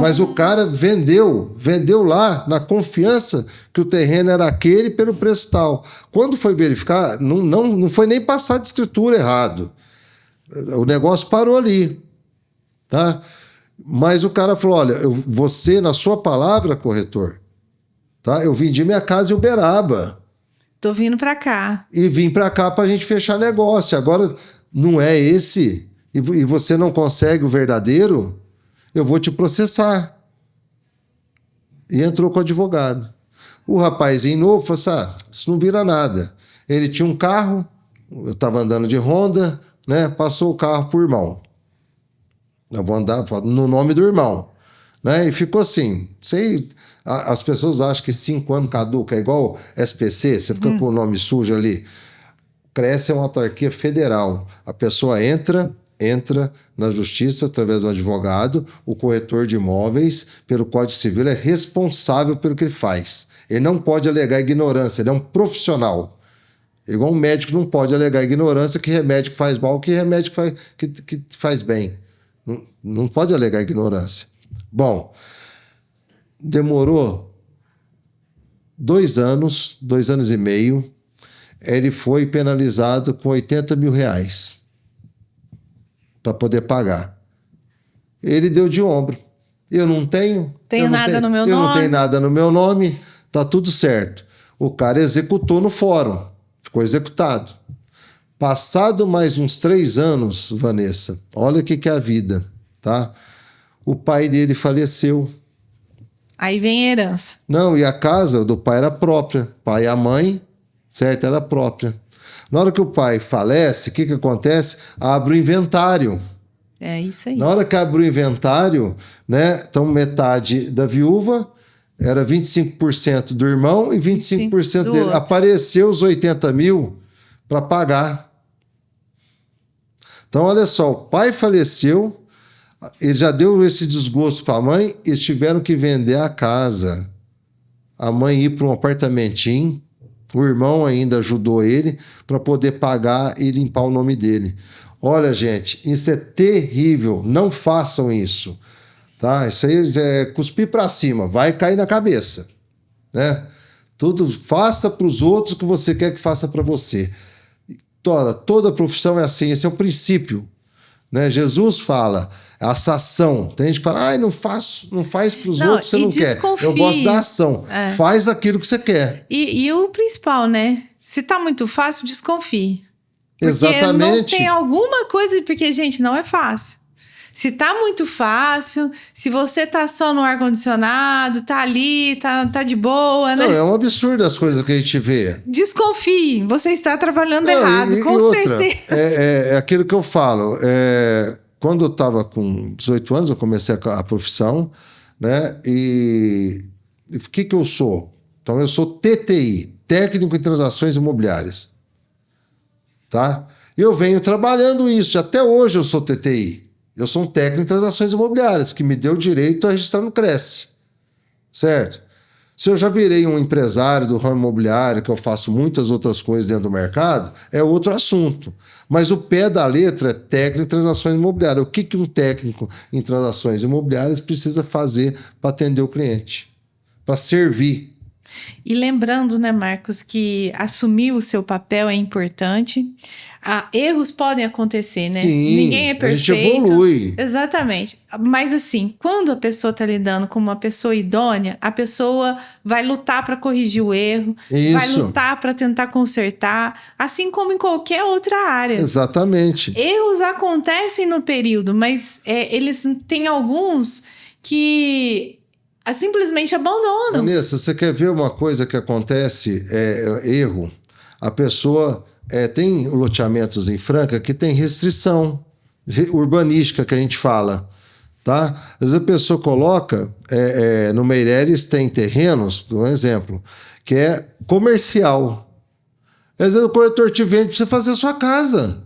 Mas o cara vendeu lá na confiança que o terreno era aquele pelo preço tal. Quando foi verificar, não foi nem passar de escritura errado. O negócio parou ali. Tá? Mas o cara falou, olha, você, na sua palavra, corretor, tá? Eu vendi minha casa em Uberaba. Tô vindo para cá. E vim para cá para a gente fechar negócio. Agora, não é esse? E você não consegue o verdadeiro? Eu vou te processar. E entrou com o advogado. O rapazinho novo falou assim, isso não vira nada. Ele tinha um carro, eu estava andando de Honda, né? Passou o carro pro irmão. Eu vou andar no nome do irmão. Né? E ficou assim. As pessoas acham que 5 anos caduca, é igual SPC, você fica com o nome sujo ali. Cresce é uma autarquia federal. A pessoa entra na justiça através do advogado, o corretor de imóveis, pelo Código Civil, é responsável pelo que ele faz. Ele não pode alegar ignorância, ele é um profissional. Igual um médico não pode alegar ignorância, que remédio que faz mal, que remédio que faz bem. Não pode alegar ignorância. Bom, demorou 2 anos, 2 anos e meio, ele foi penalizado com R$80 mil para poder pagar. Ele deu de ombro. Eu não tenho nada no meu nome. Eu não tenho nada no meu nome, tá tudo certo. O cara executou no fórum, ficou executado. Passado mais uns 3 anos, Vanessa, olha o que é a vida, tá? O pai dele faleceu. Aí vem a herança. Não, e a casa do pai era própria. Pai e a mãe, certo? Era própria. Na hora que o pai falece, o que acontece? Abre o inventário. É isso aí. Na hora que abre o inventário, né? Então metade da viúva, era 25% do irmão e 25% dele. Outro. Apareceu os 80 mil para pagar. Então, olha só, o pai faleceu, ele já deu esse desgosto para a mãe, eles tiveram que vender a casa. A mãe ir para um apartamentinho, o irmão ainda ajudou ele para poder pagar e limpar o nome dele. Olha, gente, isso é terrível, não façam isso. Tá? Isso aí é cuspir para cima, vai cair na cabeça. Né? Tudo, faça para os outros o que você quer que faça para você. Toda profissão é assim, esse é um princípio. Né? Jesus fala, essa ação. Tem gente que fala, não faz para os outros, você não quer. Eu gosto da ação. Faz aquilo que você quer. E o principal, né? Se tá muito fácil, desconfie. Porque exatamente. não tem alguma coisa, porque, gente, não é fácil. Se tá muito fácil, se você tá só no ar-condicionado, tá ali, tá de boa, né? Não, é um absurdo as coisas que a gente vê. Desconfie, você está trabalhando Não, errado, com outra, certeza. é aquilo que eu falo. Quando eu estava com 18 anos, eu comecei a profissão, né? E o que eu sou? Então, eu sou TTI, Técnico em Transações Imobiliárias. Tá? E eu venho trabalhando isso. Até hoje eu sou TTI. Eu sou um técnico em transações imobiliárias, que me deu direito a registrar no Cresce. Certo? Se eu já virei um empresário do ramo imobiliário, que eu faço muitas outras coisas dentro do mercado, é outro assunto. Mas o pé da letra é técnico em transações imobiliárias. O que um técnico em transações imobiliárias precisa fazer para atender o cliente? Para servir. E lembrando, né, Marcos, que assumir o seu papel é importante. Erros podem acontecer, né? Sim, Ninguém é perfeito. A gente evolui. Exatamente. Mas assim, quando a pessoa está lidando com uma pessoa idônea, a pessoa vai lutar para corrigir o erro, vai lutar para tentar consertar, assim como em qualquer outra área. Exatamente. Erros acontecem no período, mas eles têm alguns que simplesmente abandonam. Vanessa, você quer ver uma coisa que acontece, erro? A pessoa tem loteamentos em Franca que tem restrição urbanística, que a gente fala. Tá? Às vezes a pessoa coloca, no Meireles tem terrenos, por exemplo, que é comercial. Às vezes o corretor te vende para você fazer a sua casa.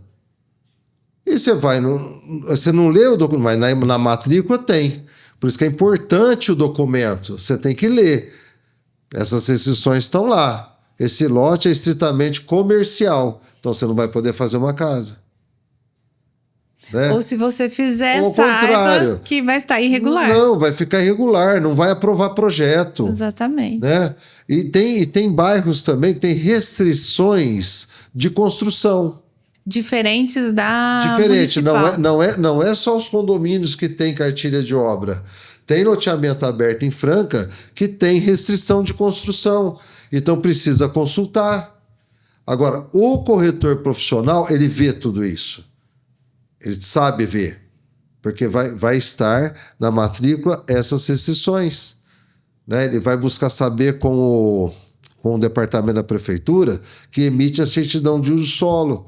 E você não lê o documento, mas na matrícula tem. Por isso que é importante o documento. Você tem que ler. Essas restrições estão lá. Esse lote é estritamente comercial. Então você não vai poder fazer uma casa. Né? Ou se você fizer, saiba que vai estar irregular. Não, vai ficar irregular. Não vai aprovar projeto. Exatamente. Né? E tem bairros também que tem restrições de construção. Diferentes da Diferente, municipal. não é só os condomínios que tem cartilha de obra. Tem loteamento aberto em Franca que tem restrição de construção. Então precisa consultar. Agora, o corretor profissional, ele vê tudo isso. Ele sabe ver. Porque vai estar na matrícula essas restrições. Né? Ele vai buscar saber com o departamento da prefeitura que emite a certidão de uso solo.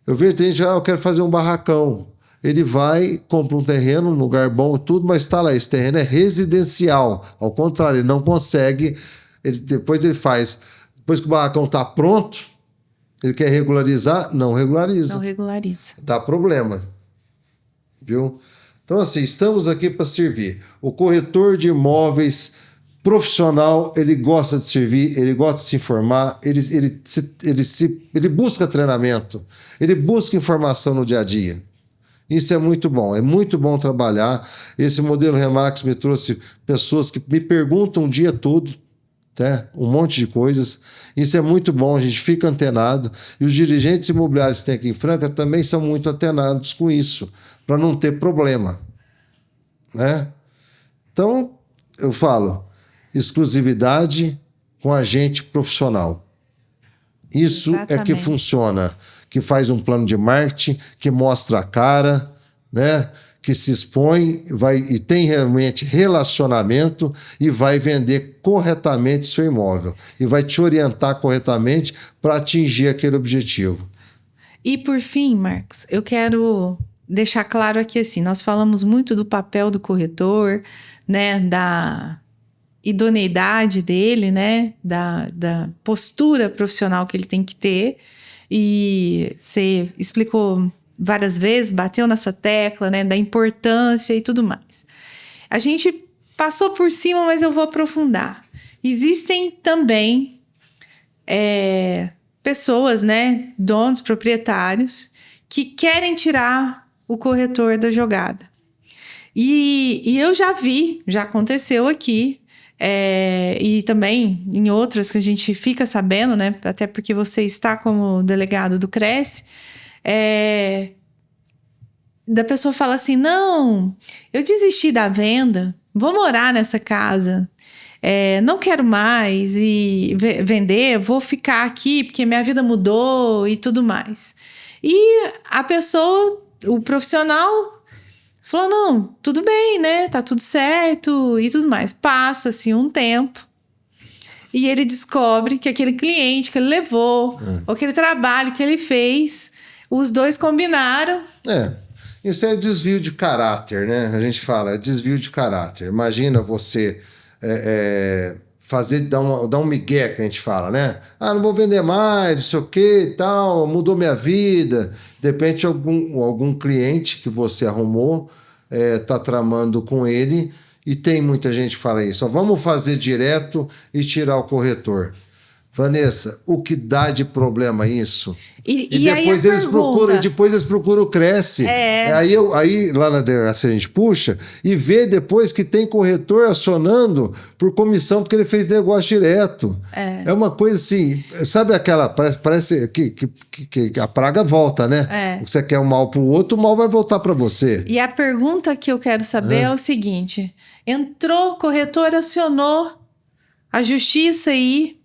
Eu vejo gente, eu quero fazer um barracão. Ele vai, compra um terreno, um lugar bom, tudo, mas está lá, esse terreno é residencial. Ao contrário, ele não consegue, depois que o barracão está pronto, ele quer regularizar, não regulariza. Não regulariza. Dá problema. Viu? Então, assim, estamos aqui para servir. O corretor de imóveis profissional, ele gosta de servir, ele gosta de se informar, ele busca treinamento, ele busca informação no dia a dia. Isso é muito bom trabalhar. Esse modelo Remax me trouxe pessoas que me perguntam o dia todo, né? Um monte de coisas. Isso é muito bom, a gente fica antenado. E os dirigentes imobiliários que tem aqui em Franca também são muito antenados com isso, para não ter problema. Né? Então, eu falo, exclusividade com agente profissional. Isso é que funciona, que faz um plano de marketing, que mostra a cara, né? Que se expõe e tem realmente relacionamento e vai vender corretamente seu imóvel e vai te orientar corretamente para atingir aquele objetivo. E por fim, Marcos, eu quero deixar claro aqui assim, nós falamos muito do papel do corretor, né, da idoneidade dele, né, da postura profissional que ele tem que ter, e você explicou várias vezes, bateu nessa tecla, né, da importância e tudo mais. A gente passou por cima, mas eu vou aprofundar. Existem também pessoas, né, donos, proprietários, que querem tirar o corretor da jogada. E eu já aconteceu aqui, e também em outras que a gente fica sabendo, né, até porque você está como delegado do Cresce, da pessoa fala assim, não, eu desisti da venda, vou morar nessa casa, não quero mais vender, vou ficar aqui porque minha vida mudou e tudo mais. E a pessoa, o profissional, Falou, não, tudo bem, né? Tá tudo certo e tudo mais. Passa-se um tempo e ele descobre que aquele cliente que ele levou, ou aquele trabalho que ele fez, os dois combinaram. Isso é desvio de caráter, né? A gente fala, é desvio de caráter. Imagina você dar um migué, que a gente fala, né? Ah, não vou vender mais, não sei o que e tal, mudou minha vida. De repente, algum cliente que você arrumou tá tramando com ele, e tem muita gente que fala isso. Ó, vamos fazer direto e tirar o corretor. Vanessa, o que dá de problema isso? E depois aí eles procuram o Cresce. Aí lá na delegacia a gente puxa e vê depois que tem corretor acionando por comissão porque ele fez negócio direto. É uma coisa assim, sabe aquela, parece que a praga volta, né? Você quer o mal pro outro, o mal vai voltar para você. E a pergunta que eu quero saber é o seguinte, entrou, corretor acionou a justiça aí,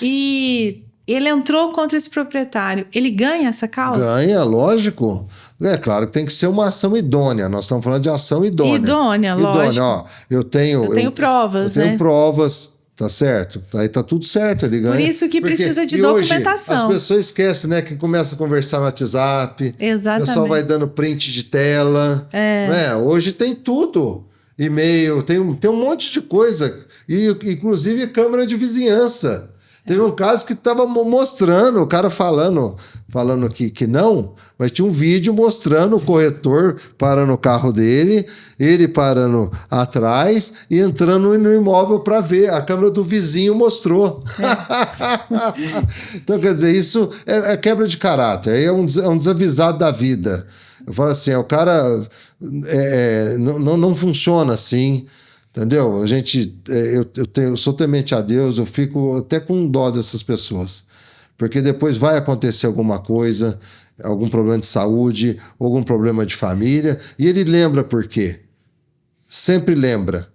e ele entrou contra esse proprietário. Ele ganha essa causa? Ganha, lógico. É claro que tem que ser uma ação idônea. Nós estamos falando de ação idônea. Idônea, lógico. Ó, eu tenho provas, né? Eu tenho provas, tá certo? Aí tá tudo certo, ele ganha. Por isso que precisa de documentação. Hoje, as pessoas esquecem, né? Que começa a conversar no WhatsApp. Exatamente. O pessoal vai dando print de tela. Né? Hoje tem tudo. E-mail, tem um monte de coisa. E, inclusive, câmera de vizinhança. Teve um caso que estava mostrando, o cara falando que não, mas tinha um vídeo mostrando o corretor parando o carro dele, ele parando atrás e entrando no imóvel para ver. A câmera do vizinho mostrou. Então, quer dizer, isso é quebra de caráter, é um desavisado da vida. Eu falo assim, o cara não funciona assim. Entendeu? Eu sou temente a Deus, eu fico até com dó dessas pessoas. Porque depois vai acontecer alguma coisa, algum problema de saúde, algum problema de família, e ele lembra por quê. Sempre lembra.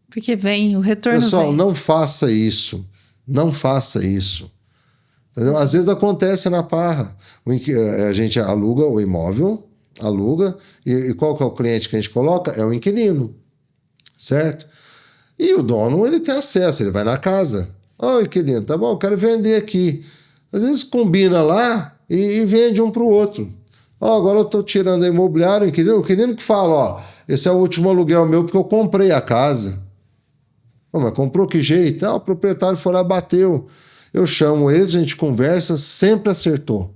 Porque vem, o retorno Pessoal, vem. não faça isso. Não faça isso. Entendeu? Às vezes acontece na parra. A gente aluga o imóvel, e qual que é o cliente que a gente coloca? É o inquilino. Certo? E o dono, ele tem acesso, ele vai na casa. Ó, inquilino, tá bom, eu quero vender aqui. Às vezes combina lá e vende um para o outro. Ó, agora eu estou tirando a imobiliária, o inquilino que fala, ó, esse é o último aluguel meu porque eu comprei a casa. Pô, mas comprou que jeito? O proprietário foi lá, bateu. Eu chamo eles, a gente conversa, sempre acertou.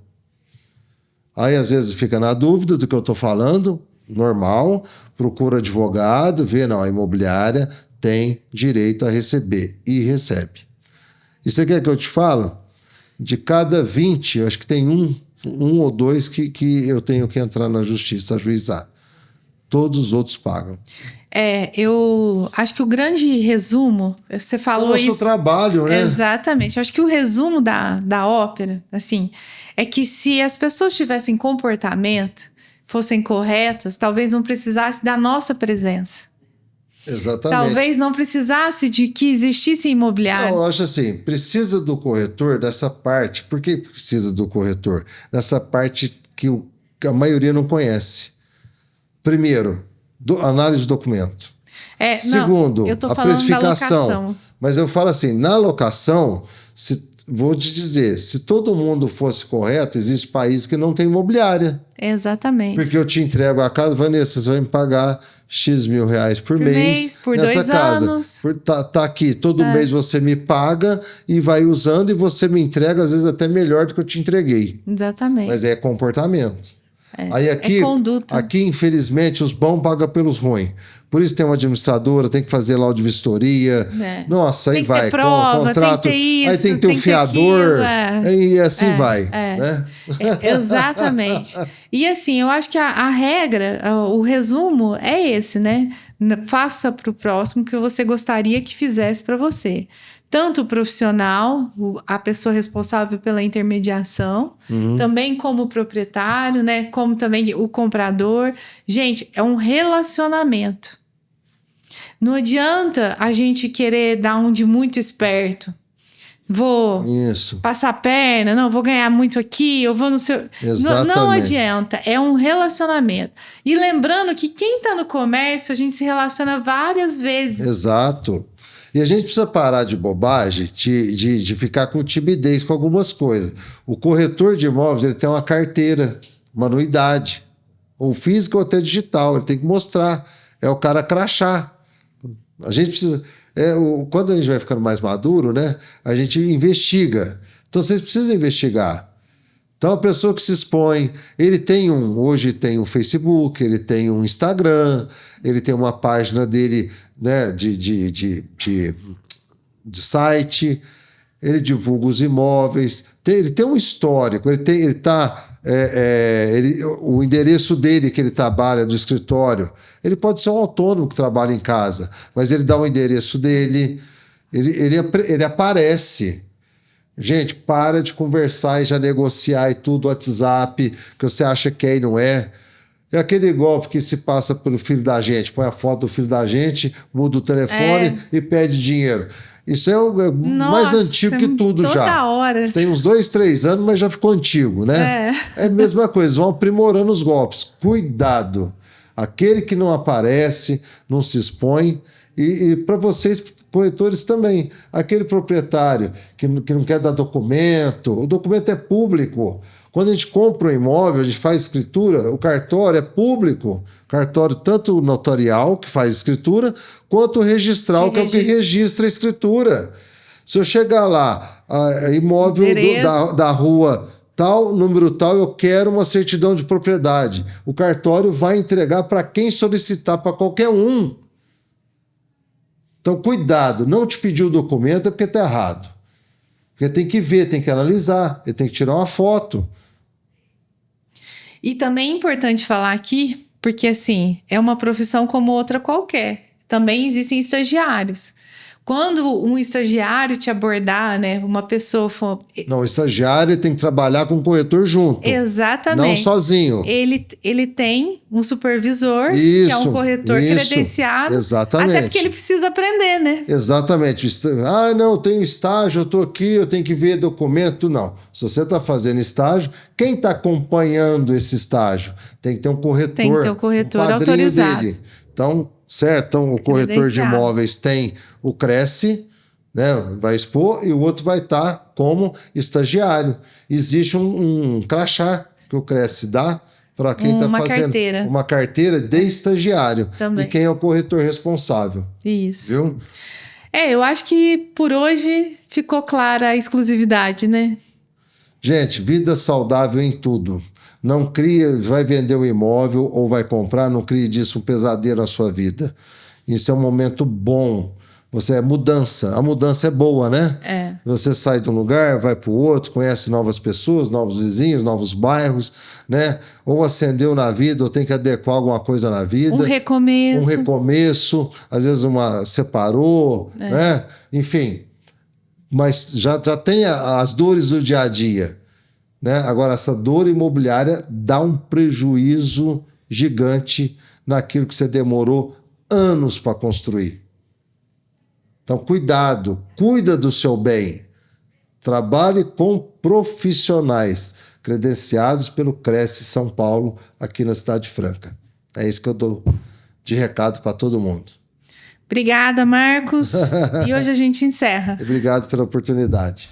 Aí às vezes fica na dúvida do que eu estou falando, normal, procura advogado, vê, não, a imobiliária tem direito a receber e recebe. E você quer que eu te falo? De cada 20, eu acho que tem um ou dois que eu tenho que entrar na justiça, ajuizar. Todos os outros pagam. Eu acho que o grande resumo, você falou isso... É o nosso trabalho, né? Exatamente. Eu acho que o resumo da ópera, assim, é que se as pessoas tivessem comportamento, fossem corretas, talvez não precisasse da nossa presença. Exatamente. Talvez não precisasse de que existisse imobiliário. Eu acho assim, precisa do corretor dessa parte. Por que precisa do corretor? Dessa parte que a maioria não conhece. Primeiro, análise de documento. Segundo, a precificação. Mas eu falo assim, na locação, vou te dizer, se todo mundo fosse correto, existe país que não tem imobiliária. Exatamente. Porque eu te entrego a casa, Vanessa, você vai me pagar X mil reais por mês por nessa 2 casa. anos. Tá aqui, todo mês você me paga e vai usando e você me entrega, às vezes até melhor do que eu te entreguei. Exatamente. Mas é comportamento. Aí conduta. Aqui, infelizmente, os bons pagam pelos ruins. Por isso tem uma administradora, tem que fazer laudo de vistoria. Nossa, aí vai. Prova, contrato, tem que ter isso, aí tem que ter um fiador. E assim vai. Né? Exatamente. E assim, eu acho que a regra, o resumo é esse, né? Faça para o próximo o que você gostaria que fizesse para você. Tanto o profissional, a pessoa responsável pela intermediação, também como o proprietário, né? Como também o comprador. Gente, é um relacionamento. Não adianta a gente querer dar um de muito esperto. vou Isso. passar a perna, não, vou ganhar muito aqui, eu vou no seu... Exatamente. Não adianta, é um relacionamento. E lembrando que quem está no comércio, a gente se relaciona várias vezes. Exato. E a gente precisa parar de bobagem, de ficar com timidez com algumas coisas. O corretor de imóveis, ele tem uma carteira, uma anuidade, ou física ou até digital, ele tem que mostrar. É o cara crachá. A gente precisa... quando a gente vai ficando mais maduro, né, a gente investiga. Então vocês precisam investigar. Então a pessoa que se expõe, hoje tem um Facebook, ele tem um Instagram, ele tem uma página dele, né, de site, ele divulga os imóveis, ele tem um histórico, o endereço dele que ele trabalha do escritório, ele pode ser um autônomo que trabalha em casa, mas ele dá o endereço dele, ele aparece. Gente, para de conversar e já negociar e tudo, WhatsApp, que você acha que é e não é. É aquele golpe que se passa pelo filho da gente, põe a foto do filho da gente, muda o telefone e pede dinheiro. Isso é o mais antigo que tudo já. Toda hora. Tem uns 2, 3 anos, mas já ficou antigo, né? É a mesma coisa, vão aprimorando os golpes. Cuidado. Aquele que não aparece, não se expõe. E para vocês, corretores também. Aquele proprietário que não quer dar documento, o documento é público. Quando a gente compra um imóvel, a gente faz escritura, o cartório é público. Cartório tanto notarial, que faz escritura, quanto o registral, que é o que registra a escritura. Se eu chegar lá, imóvel da rua tal, número tal, eu quero uma certidão de propriedade. O cartório vai entregar para quem solicitar, para qualquer um. Então, cuidado, não te pediu o documento é porque está errado. Porque tem que ver, tem que analisar, ele tem que tirar uma foto. E também é importante falar aqui, porque assim, é uma profissão como outra qualquer. Também existem estagiários. Quando um estagiário te abordar, né, uma pessoa for... Não, o estagiário tem que trabalhar com o corretor junto. Exatamente. Não sozinho. Ele tem um supervisor, que é um corretor credenciado. Exatamente. Até porque ele precisa aprender, né? Exatamente. Não, eu tenho estágio, eu estou aqui, eu tenho que ver documento. Não. Se você está fazendo estágio, quem está acompanhando esse estágio? Tem que ter um corretor. Tem que ter um corretor autorizado. Dele. Então, certo? Então, o corretor de imóveis tem o Cresce, né? Vai expor, e o outro vai estar como estagiário. Existe um crachá que o Cresce dá para quem está fazendo uma carteira de estagiário. Também. E quem é o corretor responsável. Isso. Viu? Eu acho que por hoje ficou clara a exclusividade, né? Gente, vida saudável em tudo. Não cria, vai vender um imóvel ou vai comprar, não crie disso um pesadelo na sua vida. Isso é um momento bom. É mudança. A mudança é boa, né? É. Você sai de um lugar, vai para o outro, conhece novas pessoas, novos vizinhos, novos bairros, né? Ou acendeu na vida, ou tem que adequar alguma coisa na vida. Um recomeço. Às vezes separou, né? Enfim. Mas já tem as dores do dia a dia. Né? Agora, essa dor imobiliária dá um prejuízo gigante naquilo que você demorou anos para construir. Então, cuidado, cuida do seu bem. Trabalhe com profissionais credenciados pelo Cresce São Paulo, aqui na Cidade Franca. É isso que eu dou de recado para todo mundo. Obrigada, Marcos. E hoje a gente encerra. Obrigado pela oportunidade.